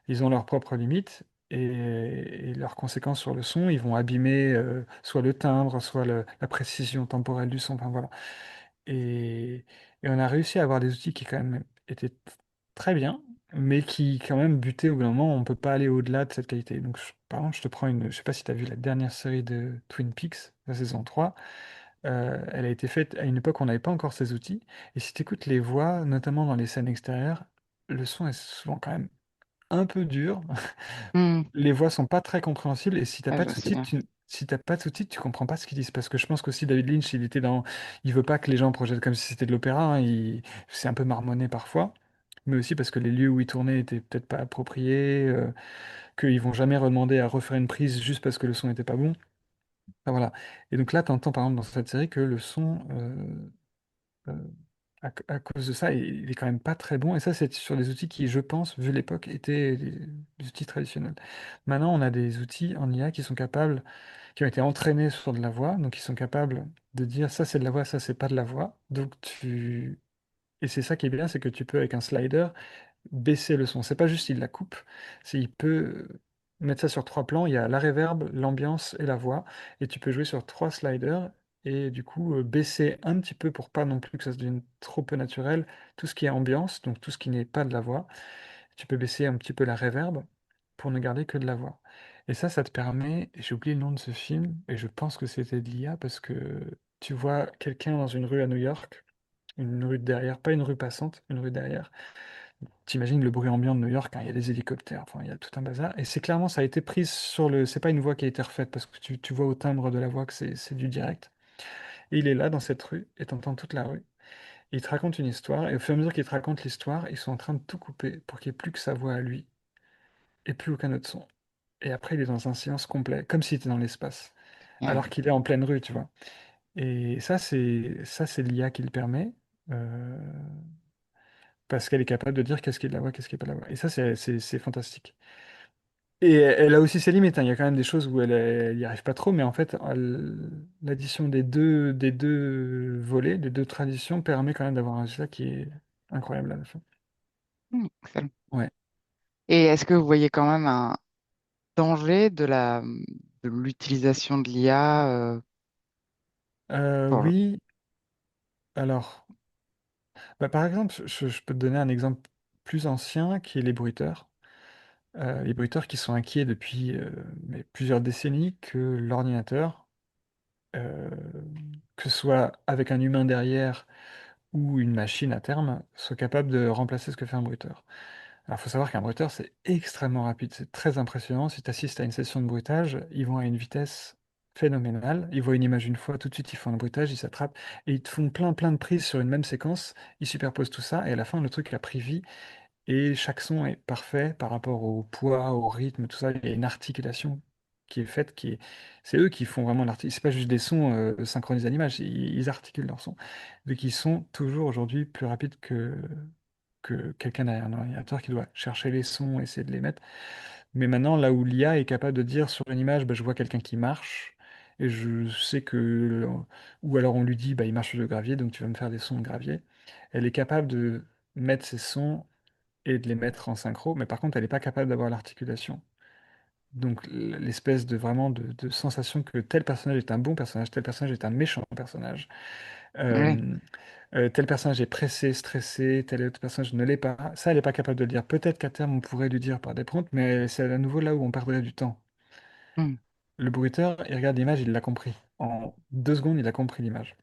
Ils ont leurs propres limites. Et leurs conséquences sur le son, ils vont abîmer soit le timbre, soit la précision temporelle du son. Enfin voilà. Et, et on a réussi à avoir des outils qui quand même étaient très bien, mais qui quand même butaient au bout d'un moment, on peut pas aller au-delà de cette qualité. Donc par exemple, je te prends une, je sais pas si tu as vu la dernière série de Twin Peaks, la saison 3. Elle a été faite à une époque où on n'avait pas encore ces outils, et si tu écoutes les voix, notamment dans les scènes extérieures, le son est souvent quand même un peu dur. Hmm, Les voix sont pas très compréhensibles et si t'as ouais, pas je de me sous-titres, souviens. si t'as pas de sous-titres, tu comprends pas ce qu'ils disent. Parce que je pense qu'aussi David Lynch, il était dans, il veut pas que les gens projettent comme si c'était de l'opéra, hein. C'est un peu marmonné parfois, mais aussi parce que les lieux où il tournait étaient peut-être pas appropriés, qu'ils vont jamais redemander à refaire une prise juste parce que le son était pas bon. Enfin, voilà. Et donc là, t'entends par exemple dans cette série que le son euh, à cause de ça, il est quand même pas très bon. Et ça, c'est sur des outils qui, je pense, vu l'époque, étaient des outils traditionnels. Maintenant, on a des outils en IA qui sont capables, qui ont été entraînés sur de la voix, donc qui sont capables de dire ça c'est de la voix, ça c'est pas de la voix. Et c'est ça qui est bien, c'est que tu peux, avec un slider, baisser le son. C'est pas juste il la coupe, c'est il peut mettre ça sur trois plans. Il y a la reverb, l'ambiance et la voix. Et tu peux jouer sur trois sliders et du coup baisser un petit peu pour pas non plus que ça se devienne trop peu naturel. Tout ce qui est ambiance, donc tout ce qui n'est pas de la voix. Tu peux baisser un petit peu la reverb pour ne garder que de la voix. Et ça te permet, et j'ai oublié le nom de ce film, et je pense que c'était de l'IA parce que tu vois quelqu'un dans une rue à New York, une rue de derrière, pas une rue passante, une rue derrière. T'imagines le bruit ambiant de New York, hein, il y a des hélicoptères, enfin, il y a tout un bazar. Et c'est clairement, ça a été pris sur le. C'est pas une voix qui a été refaite, parce que tu vois au timbre de la voix que c'est du direct. Et il est là, dans cette rue, et t'entends toute la rue. Et il te raconte une histoire, et au fur et à mesure qu'il te raconte l'histoire, ils sont en train de tout couper pour qu'il n'y ait plus que sa voix à lui, et plus aucun autre son. Et après, il est dans un silence complet, comme s'il était dans l'espace, Génial. alors qu'il est en pleine rue, tu vois. Et ça, c'est l'IA qui le permet. euh, Parce qu'elle est capable de dire qu'est-ce qui est de la voix, qu'est-ce qui est pas de la voix. Et ça, c'est fantastique. Et elle a aussi ses limites, hein. Il y a quand même des choses où elle n'y arrive pas trop, mais en fait, l'addition des deux volets, des deux traditions, permet quand même d'avoir un résultat qui est incroyable à la fin. Hmm, excellent. Ouais. Et est-ce que vous voyez quand même un danger de l'utilisation de l'IA pour... Oui, alors, bah, par exemple, je peux te donner un exemple plus ancien qui est les bruiteurs. Les bruiteurs qui sont inquiets depuis mais plusieurs décennies que l'ordinateur, euh, que ce soit avec un humain derrière ou une machine à terme, soit capable de remplacer ce que fait un bruiteur. Alors, il faut savoir qu'un bruiteur, c'est extrêmement rapide, c'est très impressionnant. Si tu assistes à une session de bruitage, ils vont à une vitesse. phénoménal. Ils voient une image une fois, tout de suite ils font un bruitage, ils s'attrapent et ils te font plein plein de prises sur une même séquence. Ils superposent tout ça et à la fin le truc a pris vie et chaque son est parfait par rapport au poids, au rythme, tout ça. Il y a une articulation qui est faite, c'est eux qui font vraiment l'articulation. C'est pas juste des sons synchronisés à l'image, ils articulent leurs sons. Donc ils sont toujours aujourd'hui plus rapides que quelqu'un derrière un ordinateur qui doit chercher les sons, essayer de les mettre. Mais maintenant, là où l'IA est capable de dire sur une image, bah, je vois quelqu'un qui marche, et je sais que... Ou alors on lui dit, bah, il marche sur le gravier, donc tu vas me faire des sons de gravier. Elle est capable de mettre ces sons et de les mettre en synchro, mais par contre, elle n'est pas capable d'avoir l'articulation. Donc l'espèce de vraiment de sensation que tel personnage est un bon personnage, tel personnage est un méchant personnage, Oui. euh, tel personnage est pressé, stressé, tel autre personnage ne l'est pas, ça elle n'est pas capable de le dire. Peut-être qu'à terme on pourrait lui dire par des prompts, mais c'est à nouveau là où on perdrait du temps. Mm. Le bruiteur, il regarde l'image, il l'a compris. En 2 secondes, il a compris l'image.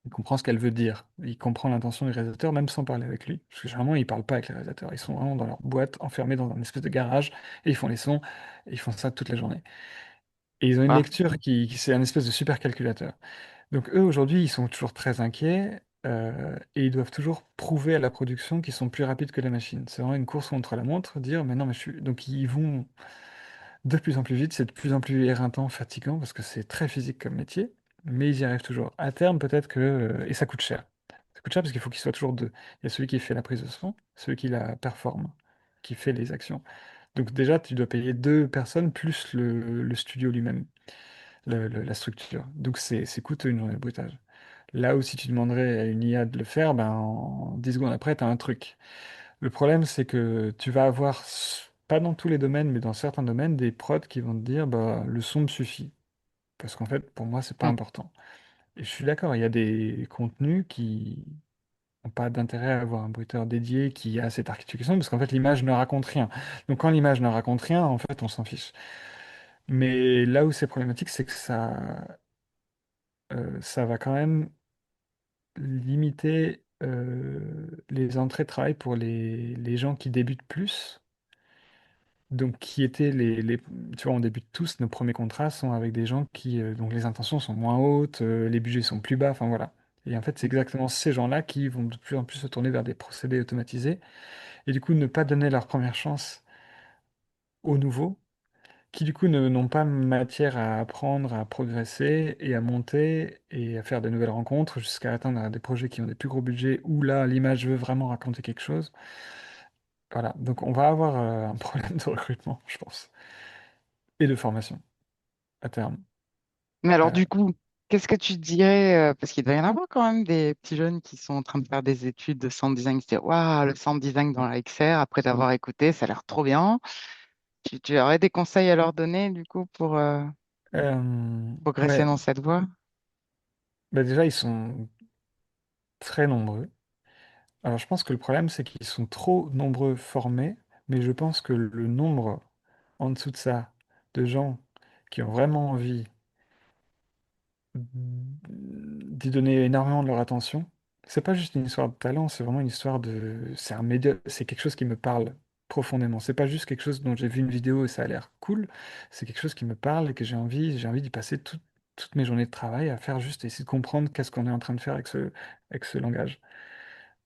Il comprend ce qu'elle veut dire. Il comprend l'intention du réalisateur, même sans parler avec lui. Parce que généralement, ils ne parlent pas avec les réalisateurs. Ils sont vraiment dans leur boîte, enfermés dans un espèce de garage, et ils font les sons, et ils font ça toute la journée. Et ils ont une Ah. lecture c'est un espèce de super calculateur. Donc eux, aujourd'hui, ils sont toujours très inquiets, et ils doivent toujours prouver à la production qu'ils sont plus rapides que la machine. C'est vraiment une course contre la montre, dire, mais non, mais je suis... Donc ils vont de plus en plus vite, c'est de plus en plus éreintant, fatigant, parce que c'est très physique comme métier, mais ils y arrivent toujours. À terme, peut-être que... et ça coûte cher. Ça coûte cher parce qu'il faut qu'il soit toujours deux. Il y a celui qui fait la prise de son, celui qui la performe, qui fait les actions. Donc déjà, tu dois payer 2 personnes plus le studio lui-même, la structure. Donc c'est coûteux une journée de bruitage. Là où si tu demanderais à une IA de le faire, ben, en 10 secondes après, tu as un truc. Le problème, c'est que tu vas avoir, pas dans tous les domaines, mais dans certains domaines, des prods qui vont te dire, bah, le son me suffit. Parce qu'en fait, pour moi, c'est pas Mm. important. Et je suis d'accord, il y a des contenus qui n'ont pas d'intérêt à avoir un bruiteur dédié qui a cette articulation, parce qu'en fait, l'image ne raconte rien. Donc quand l'image ne raconte rien, en fait, on s'en fiche. Mais là où c'est problématique, c'est que ça va quand même limiter les entrées de travail pour les gens qui débutent plus. Donc, qui étaient tu vois, on débute tous, nos premiers contrats sont avec des gens donc les intentions sont moins hautes, les budgets sont plus bas, enfin voilà. Et en fait, c'est exactement ces gens-là qui vont de plus en plus se tourner vers des procédés automatisés et du coup ne pas donner leur première chance aux nouveaux, qui du coup n'ont pas matière à apprendre, à progresser et à monter et à faire de nouvelles rencontres jusqu'à atteindre des projets qui ont des plus gros budgets où là, l'image veut vraiment raconter quelque chose. Voilà, donc on va avoir un problème de recrutement, je pense, et de formation à terme. Mais alors, Euh, du coup, qu'est-ce que tu dirais, parce qu'il doit y en avoir quand même des petits jeunes qui sont en train de faire des études de sound design, qui se disent, waouh, le sound design dans la XR, après t'avoir écouté, ça a l'air trop bien. Tu aurais des conseils à leur donner, du coup, pour progresser ouais, dans cette voie? bah déjà, ils sont très nombreux. Alors, je pense que le problème, c'est qu'ils sont trop nombreux formés, mais je pense que le nombre en dessous de ça de gens qui ont vraiment envie d'y donner énormément de leur attention. C'est pas juste une histoire de talent, c'est vraiment une histoire de... C'est un média, c'est quelque chose qui me parle profondément. C'est pas juste quelque chose dont j'ai vu une vidéo et ça a l'air cool. C'est quelque chose qui me parle et que j'ai envie d'y passer toutes mes journées de travail à faire juste essayer de comprendre qu'est-ce qu'on est en train de faire avec ce langage.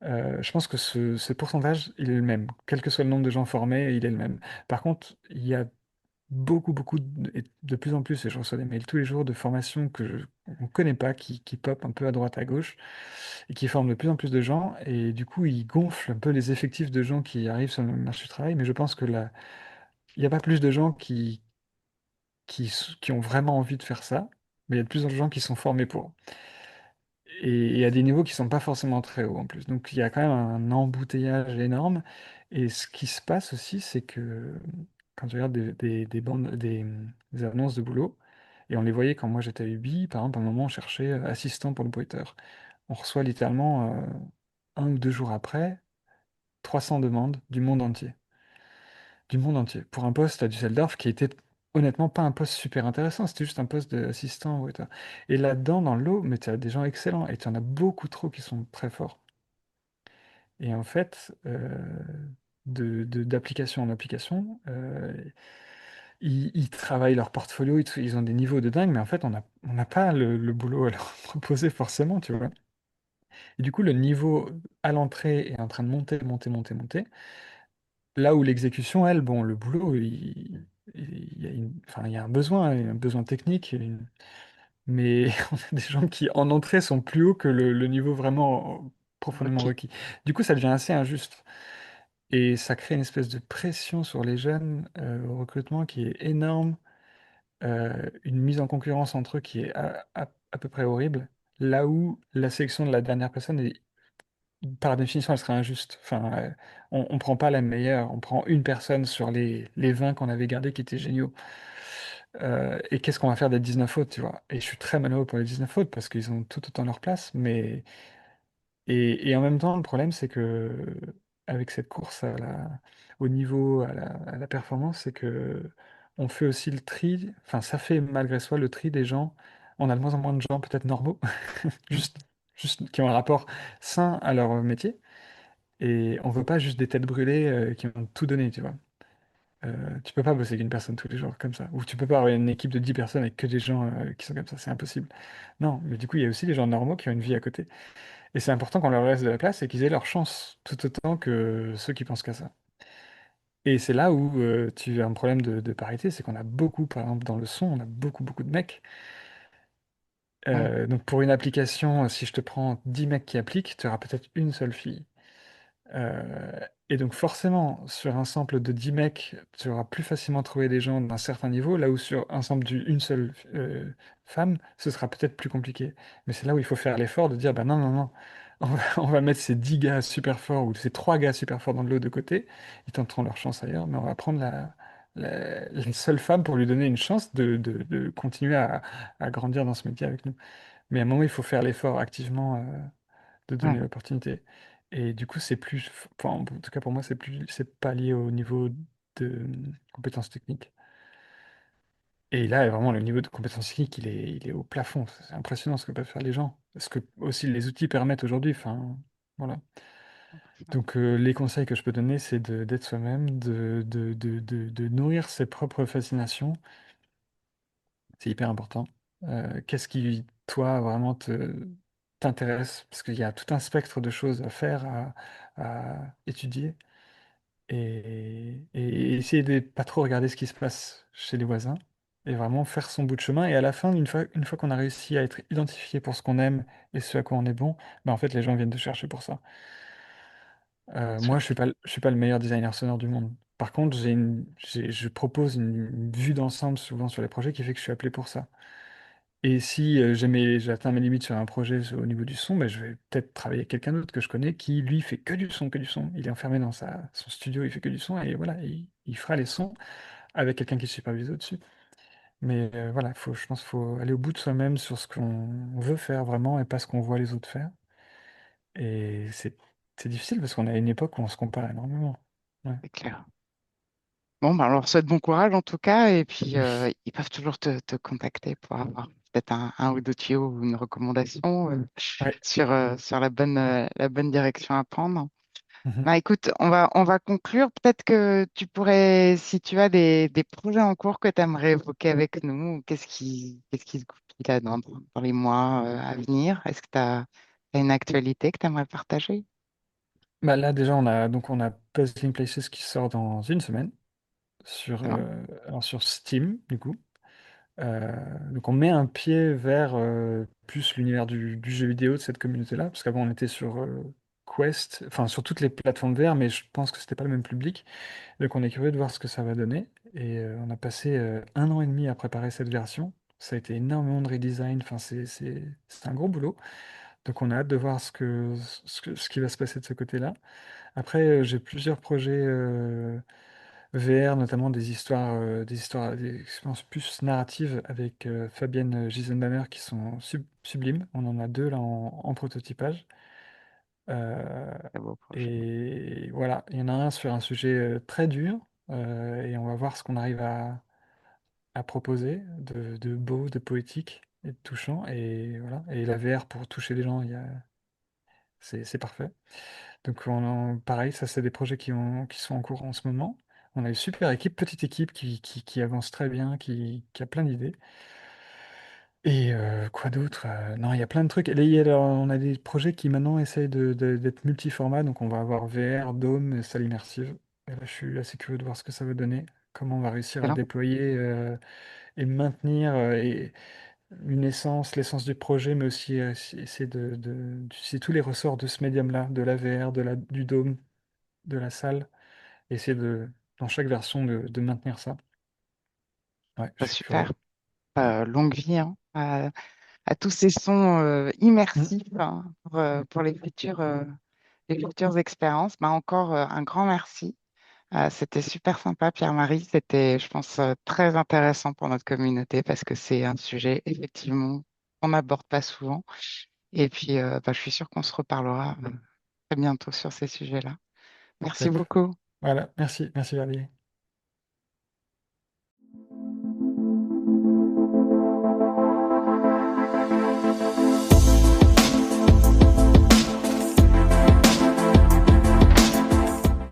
Je pense que ce pourcentage, il est le même. Quel que soit le nombre de gens formés, il est le même. Par contre, il y a beaucoup, beaucoup, et de plus en plus, et je reçois des mails tous les jours de formations qu'on ne connaît pas, qui pop un peu à droite, à gauche, et qui forment de plus en plus de gens, et du coup, ils gonflent un peu les effectifs de gens qui arrivent sur le marché du travail, mais je pense que là, il n'y a pas plus de gens qui ont vraiment envie de faire ça, mais il y a de plus en plus de gens qui sont formés pour. Et à des niveaux qui sont pas forcément très hauts en plus. Donc il y a quand même un embouteillage énorme. Et ce qui se passe aussi, c'est que quand tu regardes des bandes, des annonces de boulot, et on les voyait quand moi j'étais à Ubi, par exemple, à un moment on cherchait assistant pour le bruiteur. On reçoit littéralement 1 ou 2 jours après 300 demandes du monde entier. Du monde entier. Pour un poste à Düsseldorf qui était honnêtement pas un poste super intéressant, c'était juste un poste d'assistant au bruiteur. Et là-dedans, dans le lot, mais tu as des gens excellents et tu en as beaucoup trop qui sont très forts. Et en fait, d'application en application, ils travaillent leur portfolio, ils ont des niveaux de dingue, mais en fait, on n'a pas le boulot à leur proposer forcément, tu vois. Et du coup, le niveau à l'entrée est en train de monter, monter, monter, monter. Là où l'exécution, elle, bon, le boulot, il y a enfin, il y a un besoin technique, mais on a des gens qui, en entrée, sont plus hauts que le niveau vraiment profondément Ok, requis. Du coup, ça devient assez injuste. Et ça crée une espèce de pression sur les jeunes au recrutement qui est énorme, une mise en concurrence entre eux qui est à peu près horrible, là où la sélection de la dernière personne est, par définition, elle serait injuste. Enfin, on prend pas la meilleure, on prend une personne sur les 20 qu'on avait gardés qui étaient géniaux. Et qu'est-ce qu'on va faire des 19 autres, tu vois? Et je suis très malheureux pour les 19 autres parce qu'ils ont tout autant leur place, mais et en même temps, le problème, c'est que avec cette course au niveau, à la performance, c'est que on fait aussi le tri, enfin, ça fait malgré soi le tri des gens. On a de moins en moins de gens peut-être normaux, juste, juste qui ont un rapport sain à leur métier. Et on veut pas juste des têtes brûlées qui ont tout donné, tu vois. Tu peux pas bosser avec une personne tous les jours comme ça. Ou tu peux pas avoir une équipe de 10 personnes avec que des gens qui sont comme ça, c'est impossible. Non, mais du coup, il y a aussi des gens normaux qui ont une vie à côté. Et c'est important qu'on leur laisse de la place et qu'ils aient leur chance, tout autant que ceux qui pensent qu'à ça. Et c'est là où tu as un problème de parité, c'est qu'on a beaucoup, par exemple dans le son, on a beaucoup, beaucoup de mecs. ouais, Donc pour une application, si je te prends 10 mecs qui appliquent, tu auras peut-être une seule fille. Euh, et donc forcément, sur un sample de 10 mecs, tu auras plus facilement trouvé des gens d'un certain niveau, là où sur un sample d'une seule femme, ce sera peut-être plus compliqué. Mais c'est là où il faut faire l'effort de dire, bah non, non, non, on va mettre ces 10 gars super forts ou ces 3 gars super forts dans le lot de côté, ils tenteront leur chance ailleurs, mais on va prendre la seule femme pour lui donner une chance de continuer à grandir dans ce métier avec nous. Mais à un moment, il faut faire l'effort activement. De donner ouais, l'opportunité. Et du coup, c'est plus, enfin, en tout cas pour moi, c'est pas lié au niveau de compétences techniques. Et là, vraiment, le niveau de compétences techniques, il est au plafond. C'est impressionnant ce que peuvent faire les gens. Ce que aussi les outils permettent aujourd'hui. Enfin, voilà. Donc, les conseils que je peux donner, c'est d'être soi-même, de nourrir ses propres fascinations. C'est hyper important. Qu'est-ce qui, toi, vraiment t'intéresse? Parce qu'il y a tout un spectre de choses à faire, à étudier. Et essayer de pas trop regarder ce qui se passe chez les voisins. Et vraiment faire son bout de chemin. Et à la fin, une fois qu'on a réussi à être identifié pour ce qu'on aime et ce à quoi on est bon, ben en fait, les gens viennent te chercher pour ça. Moi, super. je suis pas le meilleur designer sonore du monde. Par contre, je propose une vue d'ensemble souvent sur les projets qui fait que je suis appelé pour ça. Et si j'ai atteint mes limites sur un projet au niveau du son, ben, je vais peut-être travailler avec quelqu'un d'autre que je connais qui, lui, fait que du son, que du son. Il est enfermé dans son studio, il fait que du son et voilà, il fera les sons avec quelqu'un qui supervise au-dessus. Mais voilà, je pense qu'il faut aller au bout de soi-même sur ce qu'on veut faire vraiment et pas ce qu'on voit les autres faire. Et c'est difficile parce qu'on est à une époque où on se compare énormément. Ouais. C'est clair. Bon, bah, alors, souhaite bon courage en tout cas, et puis ils peuvent toujours te contacter pour avoir peut-être un ou deux tuyaux ou une recommandation Ouais. sur la bonne direction à prendre. Mhm. Bah, écoute, on va conclure. Peut-être que tu pourrais, si tu as des projets en cours que tu aimerais évoquer avec nous, qu'est-ce qui se goupille là dans les mois à venir? Est-ce que tu as une actualité que tu aimerais partager? Bah là déjà on a Puzzling Places qui sort dans une semaine sur, D'accord. alors sur Steam du coup. Donc on met un pied vers plus l'univers du jeu vidéo de cette communauté-là, parce qu'avant on était sur Quest, enfin sur toutes les plateformes VR, mais je pense que c'était pas le même public. Donc on est curieux de voir ce que ça va donner. Et on a passé un an et demi à préparer cette version. Ça a été énormément de redesign, enfin c'est un gros boulot. Donc on a hâte de voir ce qui va se passer de ce côté-là. Après, j'ai plusieurs projets VR, notamment des histoires, des expériences plus narratives avec Fabienne Gisendaner qui sont sublimes. On en a deux là en prototypage. Euh, Très beau projet. et voilà, il y en a un sur un sujet très dur et on va voir ce qu'on arrive à proposer de beau, de poétique et de touchant. Et voilà, et la VR pour toucher les gens, c'est parfait. Donc pareil, ça c'est des projets qui sont en cours en ce moment. On a une super équipe, petite équipe qui avance très bien, qui a plein d'idées. Et quoi d'autre? Non, il y a plein de trucs. Et là, on a des projets qui maintenant essayent d'être multiformat, donc on va avoir VR, Dome, et salle immersive. Et là, je suis assez curieux de voir ce que ça va donner, comment on va réussir à Excellent. déployer et maintenir une essence, l'essence du projet, mais aussi essayer d'utiliser tous les ressorts de ce médium-là, de la VR, du Dome, de la salle, et essayer dans chaque version, de maintenir ça. Ouais, je Bah, suis curieux. super. Ouais. Longue vie, hein, à tous ces sons Mm. immersifs, hein, pour les futures expériences. Bah, encore un grand merci. C'était super sympa, Pierre-Marie. C'était, je pense, très intéressant pour notre communauté parce que c'est un sujet, effectivement, qu'on n'aborde pas souvent. Et puis, bah, je suis sûre qu'on se reparlera très bientôt sur ces sujets-là. Merci Top. beaucoup. Voilà, merci, merci Verdier.